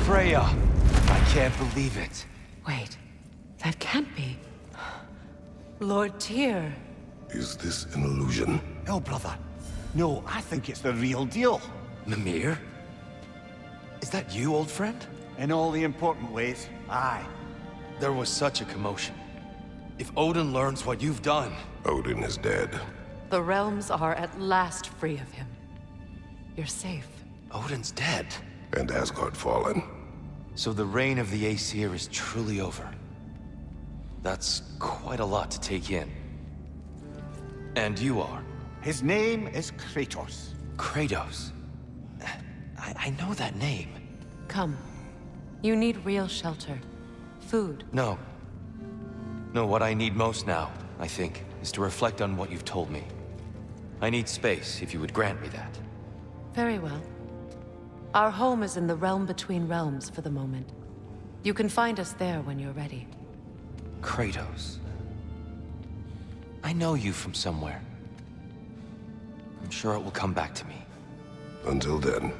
Freya! I can't believe it. Wait, that can't be. Lord Tyr. Is this an illusion? No, brother. No, I think it's the real deal. Mimir? Is that you, old friend? In all the important ways, aye. There was such a commotion. If Odin learns what you've done... Odin is dead. The realms are at last free of him. You're safe. Odin's dead. And Asgard fallen. So the reign of the Aesir is truly over. That's quite a lot to take in. And you are? His name is Kratos. Kratos? I know that name. Come. You need real shelter. Food. No. No, what I need most now, I think, is to reflect on what you've told me. I need space, if you would grant me that. Very well. Our home is in the realm between realms for the moment. You can find us there when you're ready. Kratos. I know you from somewhere. I'm sure it will come back to me. Until then.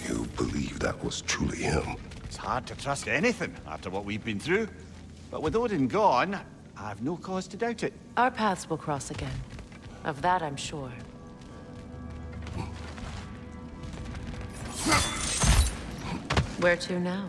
You believe that was truly him? It's hard to trust anything after what we've been through. But with Odin gone, I've no cause to doubt it. Our paths will cross again. Of that I'm sure. Where to now?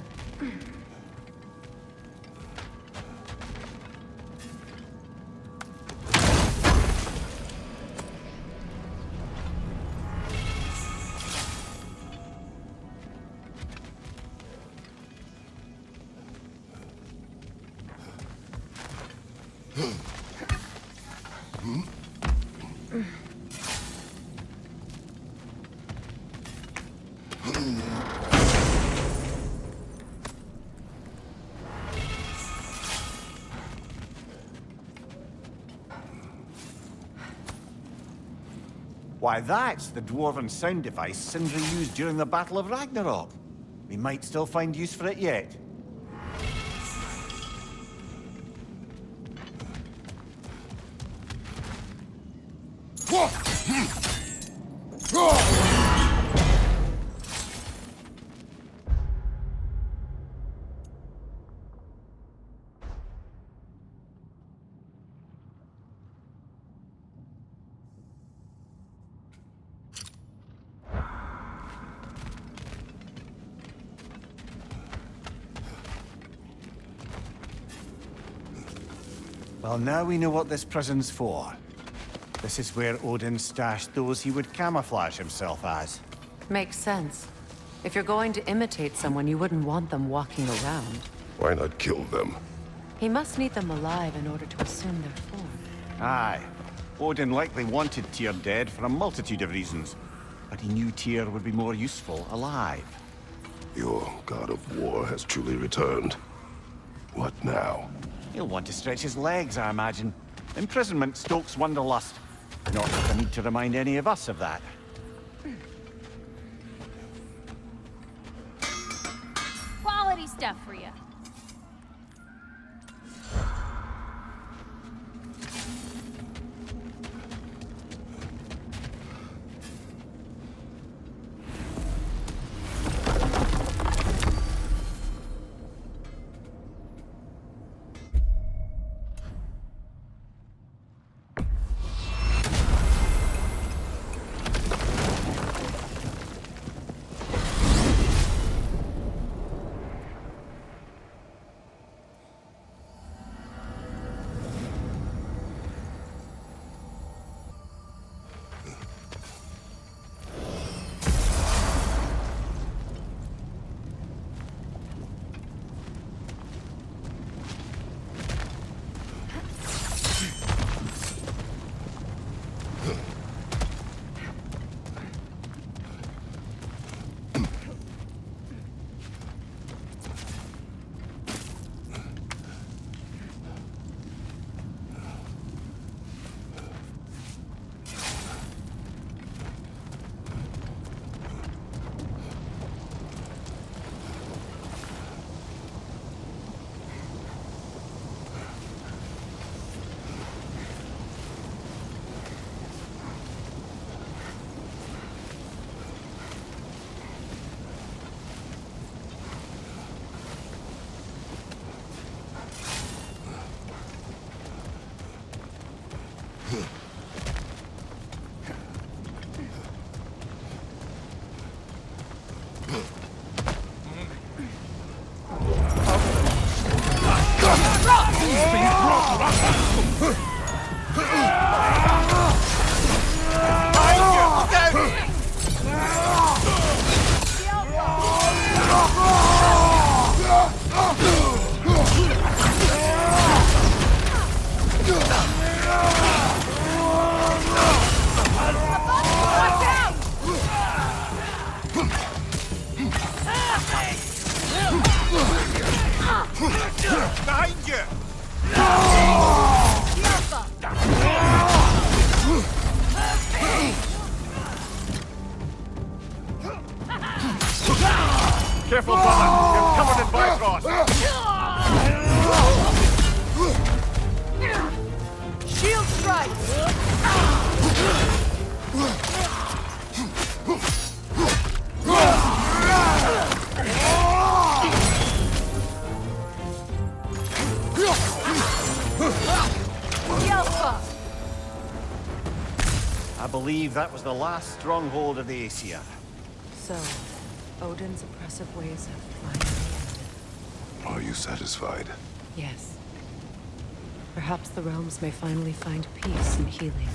Why, that's the dwarven sound device Sindri used during the Battle of Ragnarok. We might still find use for it yet. Well, now we know what this prison's for. This is where Odin stashed those he would camouflage himself as. Makes sense. If you're going to imitate someone, you wouldn't want them walking around. Why not kill them? He must need them alive in order to assume their form. Aye. Odin likely wanted Tyr dead for a multitude of reasons, but he knew Tyr would be more useful alive. Your god of war has truly returned. What now? He'll want to stretch his legs, I imagine. Imprisonment stokes wanderlust. Not that I need to remind any of us of that. Quality stuff for you. Behind you! Careful, brother! You're covered in Bifrost! Shield strike! I believe that was the last stronghold of the Aesir. So, Odin's oppressive ways have finally ended. Are you satisfied? Yes. Perhaps the realms may finally find peace and healing.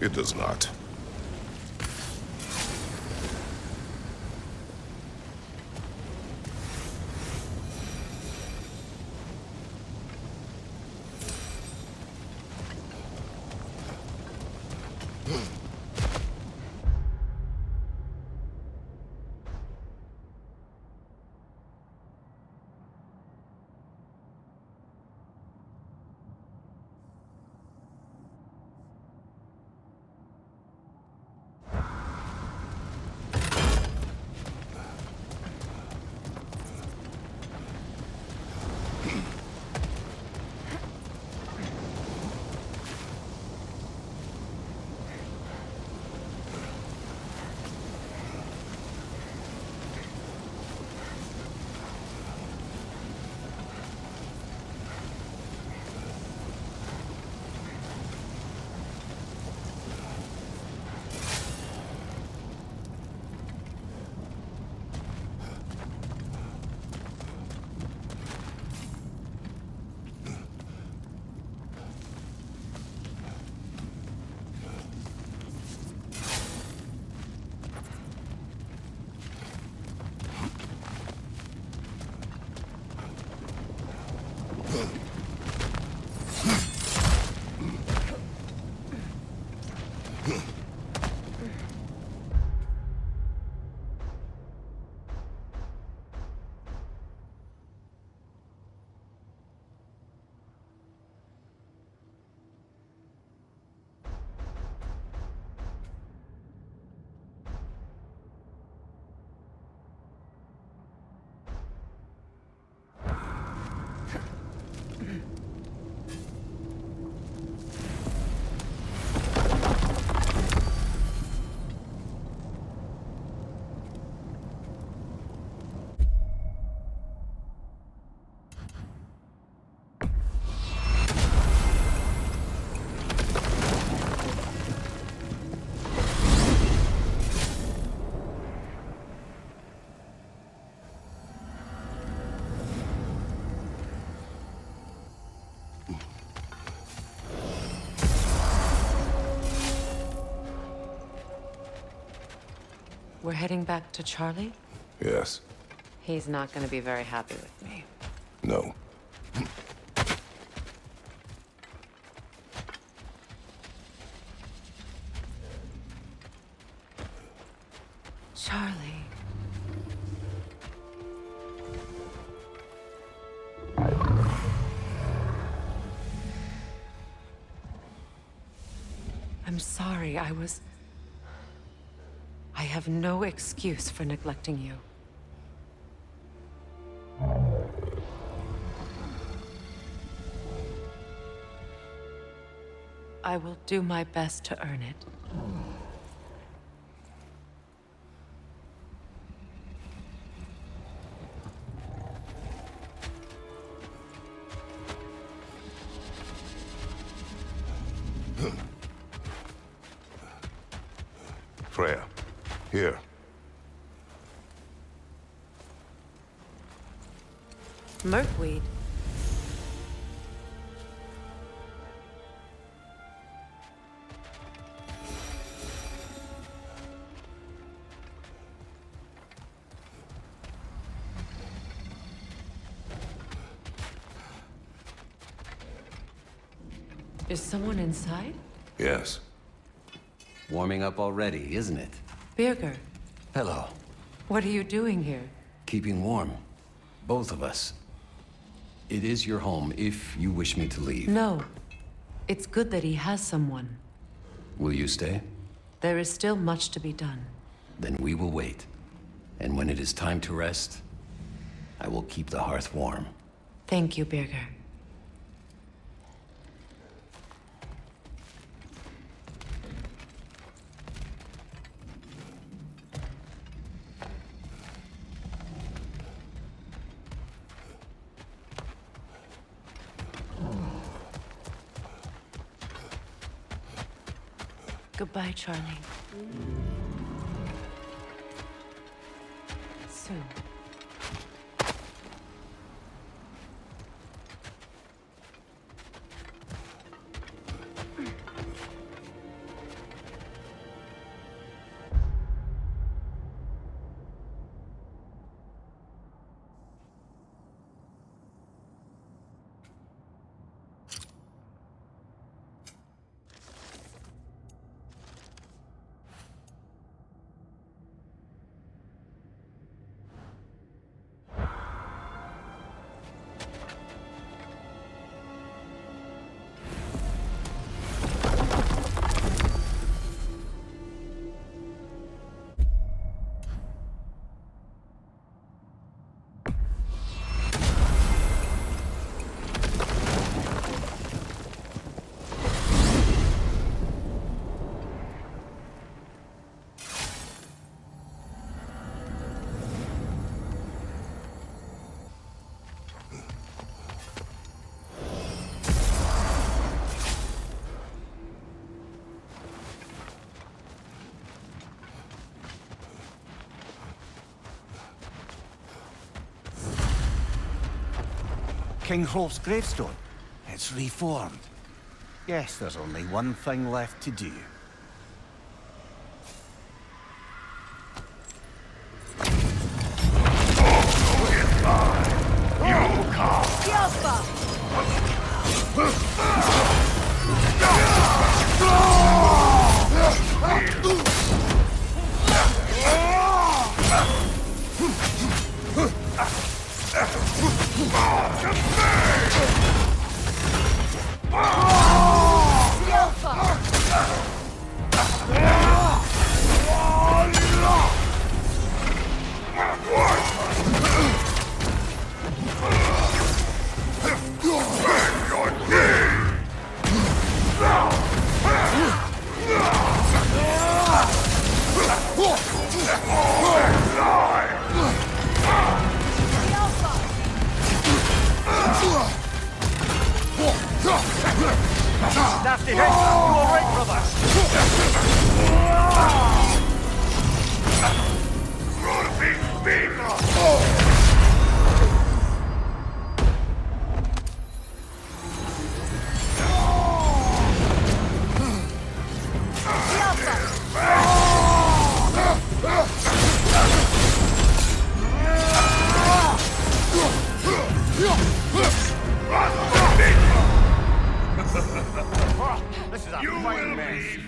It does not. We're heading back to Charlie? Yes. He's not gonna be very happy with me. No. Charlie. I'm sorry, I have no excuse for neglecting you. I will do my best to earn it. Freya, here. Mirkweed. Is someone inside? Yes. Warming up already, isn't it? Birger, Hello. what are you doing here? Keeping warm. Both of us. It is your home if you wish me to leave. No. It's good that he has someone. Will you stay? There is still much to be done. Then we will wait. And when it is time to rest, I will keep the hearth warm. Thank you, Birger. Goodbye, Charlie. Soon. King Hrolf's gravestone. It's reformed. Yes, there's only one thing left to do. Nasty hit! You all right, brother? a fine mess.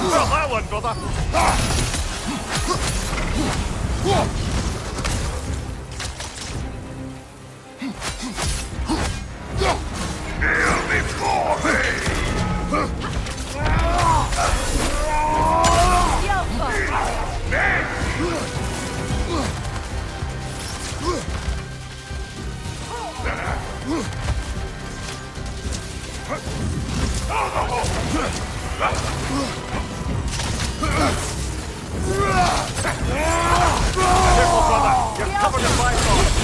Well, that one, brother. Kneel before me! Careful, brother. You're covered in pythons.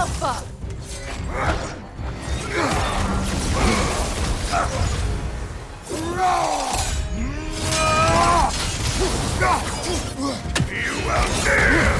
Alpha! You will dare!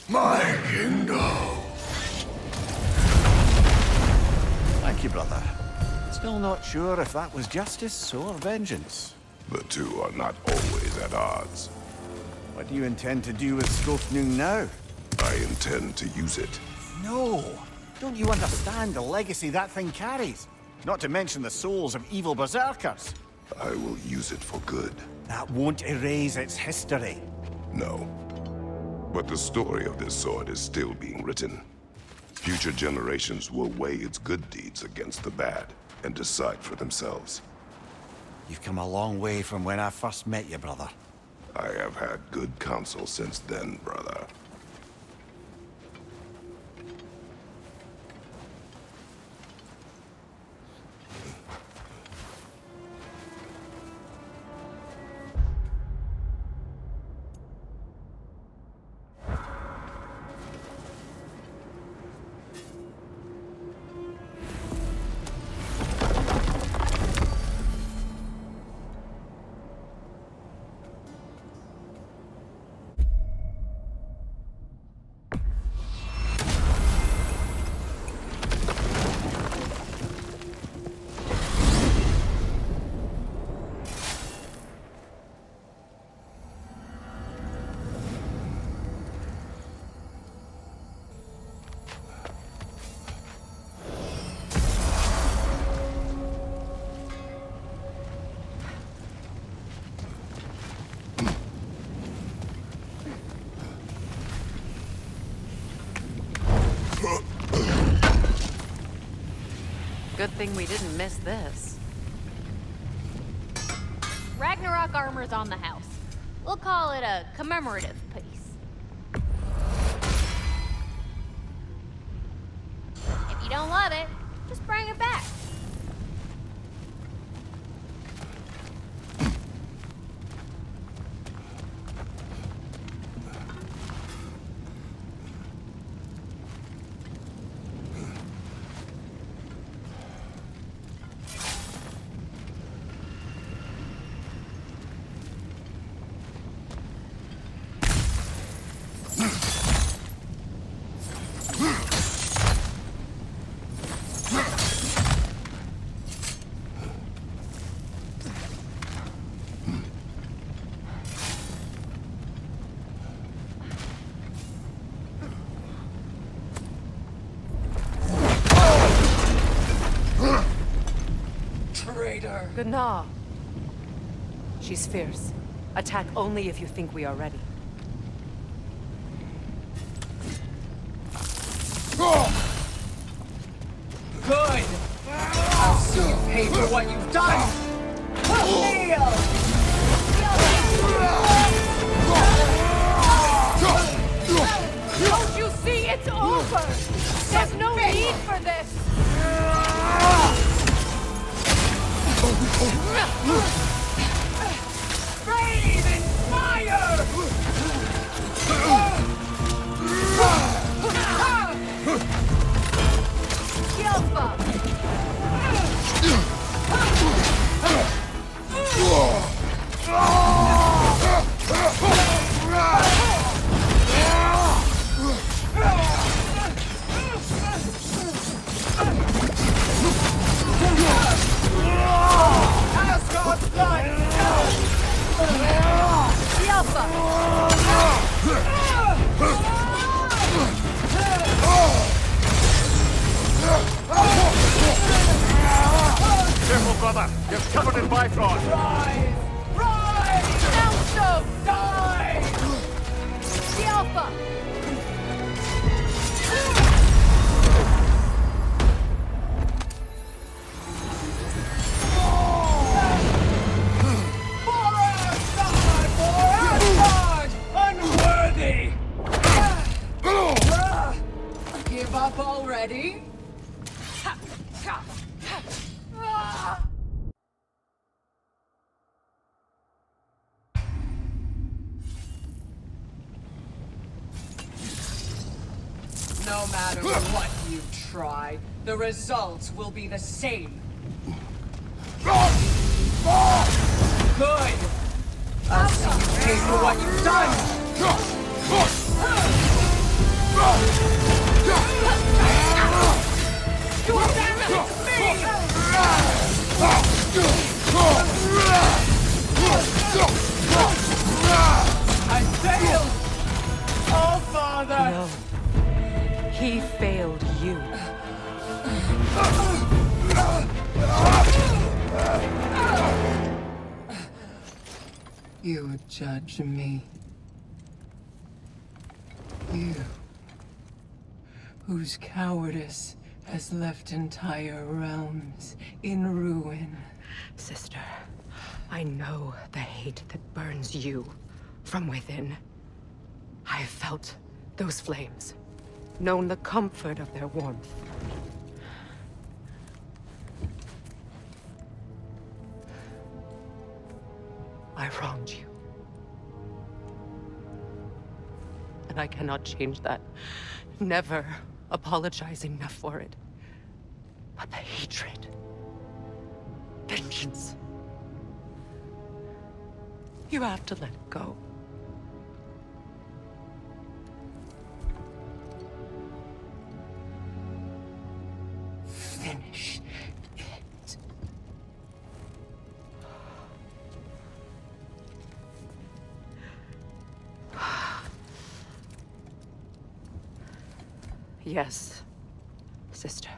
My kingdom. Thank you, brother. Still not sure if that was justice or vengeance. The two are not always at odds. What do you intend to do with Skofnung now? I intend to use it. No! Don't you understand the legacy that thing carries? Not to mention the souls of evil berserkers. I will use it for good. That won't erase its history. No. But the story of this sword is still being written. Future generations will weigh its good deeds against the bad and decide for themselves. You've come a long way from when I first met you, brother. I have had good counsel since then, brother. Good thing we didn't miss this. Ragnarok armor's on the house. We'll call it a commemorative piece. If you don't love it, just bring it back. Gnaw. She's fierce. Attack only if you think we are ready. Good! I'll soon pay for what you've done! Kneel! Don't you see? It's over! There's no need for this! Breathe in fire! Asgard Ready? No matter what you try, the results will be the same. Good! I'll see you pay for what you've done! You're damaging I failed! Oh, Father! No. He failed you. You judge me. You, whose cowardice has left entire realms in ruin. Sister, I know the hate that burns you from within. I have felt those flames, known the comfort of their warmth. I wronged you. And I cannot change that. Never apologize enough for it. But the hatred, vengeance, you have to let it go. Finish it. Yes, sister.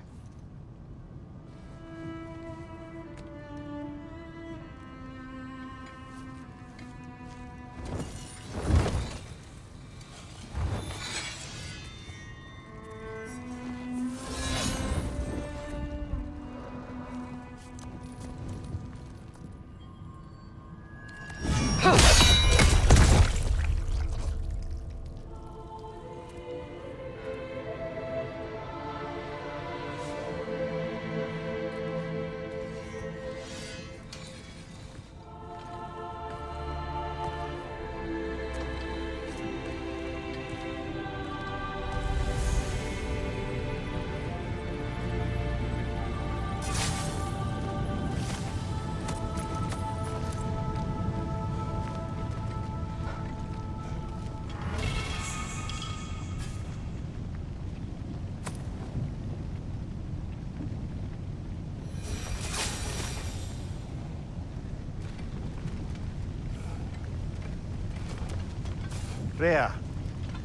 Freya,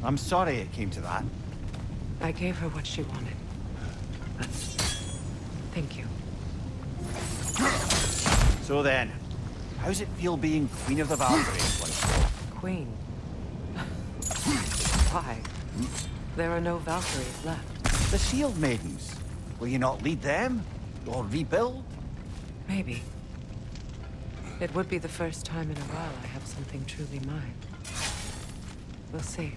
I'm sorry it came to that. I gave her what she wanted. Thank you. So then, how's it feel being Queen of the Valkyries once more? Queen? Why? There are no Valkyries left. The Shield Maidens. Will you not lead them? Or rebuild? Maybe. It would be the first time in a while I have something truly mine. We'll see.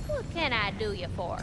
What can I do you for?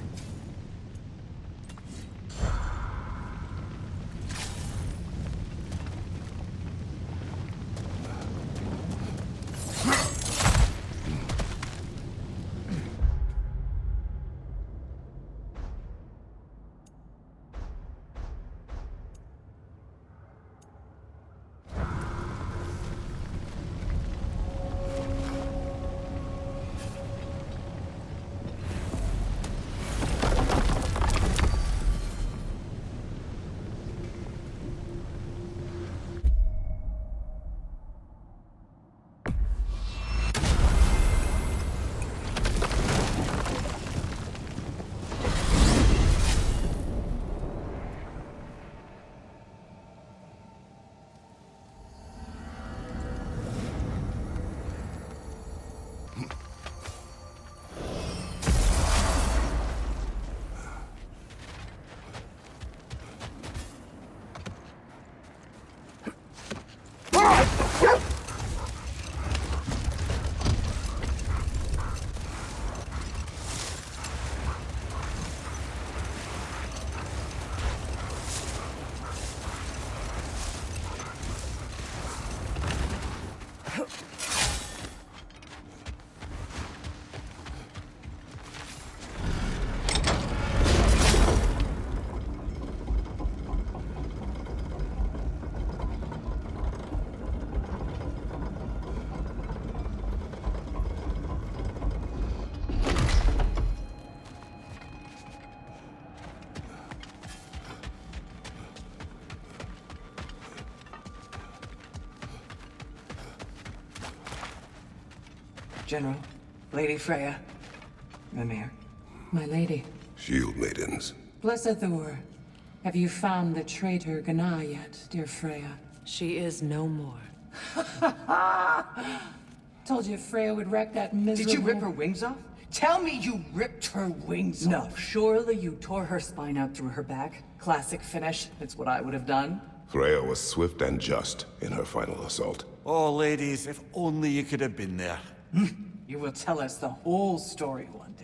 General, Lady Freya, Mimir, my lady. Shield maidens. Blessed Thor, have you found the traitor Gná yet, dear Freya? She is no more. Told you Freya would wreck that miserable... Did you rip her wings off? Tell me you ripped her wings off. No, surely you tore her spine out through her back. Classic finish. It's what I would have done. Freya was swift and just in her final assault. Oh, ladies, if only you could have been there. You will tell us the whole story one